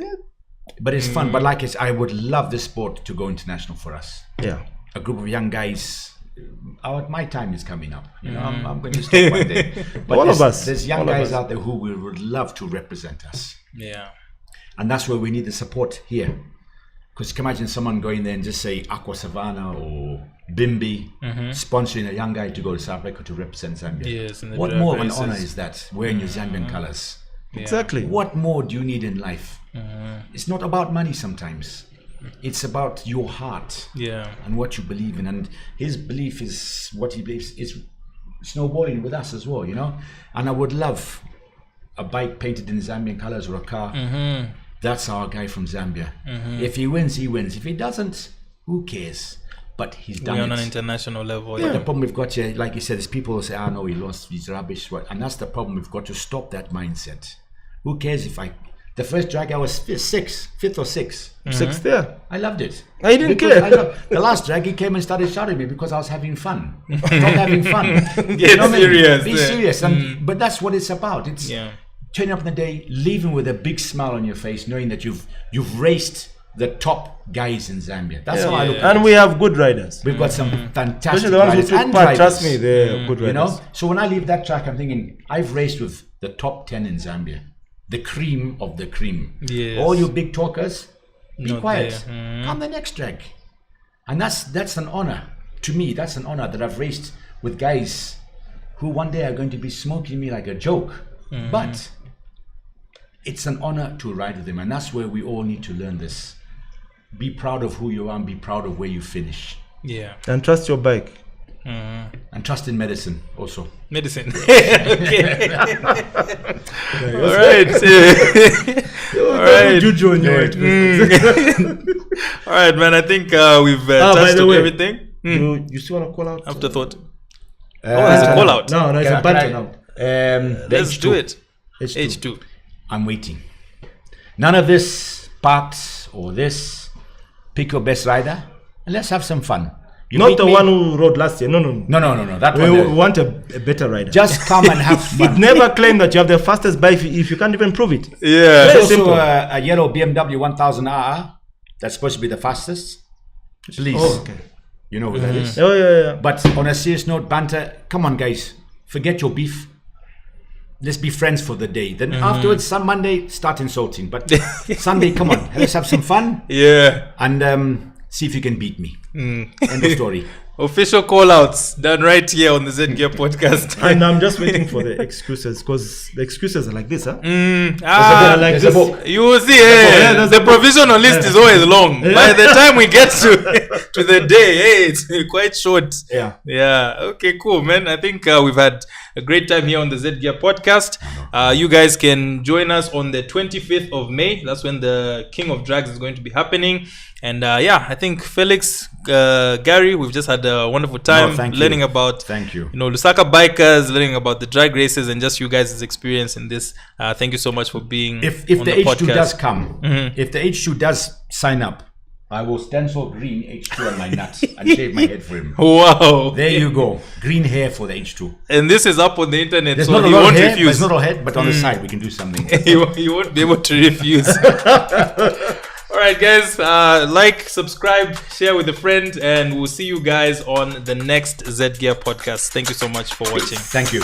But it's fun. But like I would love this sport to go international for us. Yeah. A group of young guys. My time is coming up. You know, I'm going to stop one day. But all of us. There's young guys out there who would love to represent us. Yeah. And that's where we need the support here. Because you can imagine someone going there and just say Aqua Savannah or Bimbi sponsoring a young guy to go to South Africa to represent Zambia. Yes, what more of an honor is that, wearing your Zambian colors? Yeah. Exactly. What more do you need in life? It's not about money sometimes. It's about your heart and what you believe in. And his belief is what he believes is snowballing with us as well, you know? And I would love a bike painted in Zambian colors or a car. That's our guy from Zambia. If he wins, he wins. If he doesn't, who cares? But he's done it. We're on an international level. But the problem we've got here, like you said, is people will say, no, he lost, he's rubbish. And that's the problem. We've got to stop that mindset. Who cares if the first drag I was fifth or sixth. Sixth, yeah. I loved it. I didn't care. The last drag, he came and started shouting at me because I was having fun. Stop having fun. Get serious. Be serious. But that's what it's about. It's turning up in the day, leaving with a big smile on your face, knowing that you've raced the top guys in Zambia. That's how I look at it. And we have good riders. We've got some fantastic Especially the ones riders who took and part. drivers. Trust me, they're good riders. You know? So when I leave that track, I'm thinking, I've raced with the top 10 in Zambia. The cream of the cream. Yes. All you big talkers, be Not quiet. there. Come the next drag. And that's an honor. To me, that's an honor that I've raced with guys who one day are going to be smoking me like a joke. But it's an honor to ride with them. And that's where we all need to learn this. Be proud of who you are and be proud of where you finish. Yeah. And trust your bike. And trust in medicine also. Medicine. Okay. All right. All right. Juju on your All right, man. I think we've touched on everything. You still want to call out? Afterthought. There's a call out. No, it's a banter now. Let's do it. H2. I'm waiting. None of this parts or this pick your best rider. Let's have some fun. Not the one who rode last year. No. That We one. want a better rider. Just come and have fun. Never claim that you have the fastest bike if you can't even prove it. Yeah. There's also a yellow BMW 1000R that's supposed to be the fastest. Please. Oh, okay. You know who that is. Oh, yeah. But on a serious note, banter, come on guys, forget your beef. Let's be friends for the day. Then afterwards, Monday, start insulting. But Sunday, come on, let's have some fun. Yeah. And see if you can beat me. End of story. Official call outs done right here on the Z Gear podcast. And I'm just waiting for the excuses because the excuses are like this, huh? There's a book. You will see, the provisional list is always long. By the time we get to the day, it's quite short. Yeah. Okay, cool, man. I think we've had a great time here on the Z Gear podcast. You guys can join us on the 25th of May. That's when the King of Drags is going to be happening. And I think Felix, Gary, we've just had a wonderful time learning about Lusaka bikers, learning about the drag races, and just you guys' experience in this. Thank you so much for being if on the the H2 podcast. does come, if the H2 does sign up, I will stencil green H2 on my nuts and shave my head for him. Wow. There you go. Green hair for the H2. And this is up on the internet, There's so not a he lot won't of hair, refuse. there's not a head, but on the side we can do something. He won't be able to refuse. All right, guys, like, subscribe, share with a friend, and we'll see you guys on the next Z Gear podcast. Thank you so much for watching. Thank you.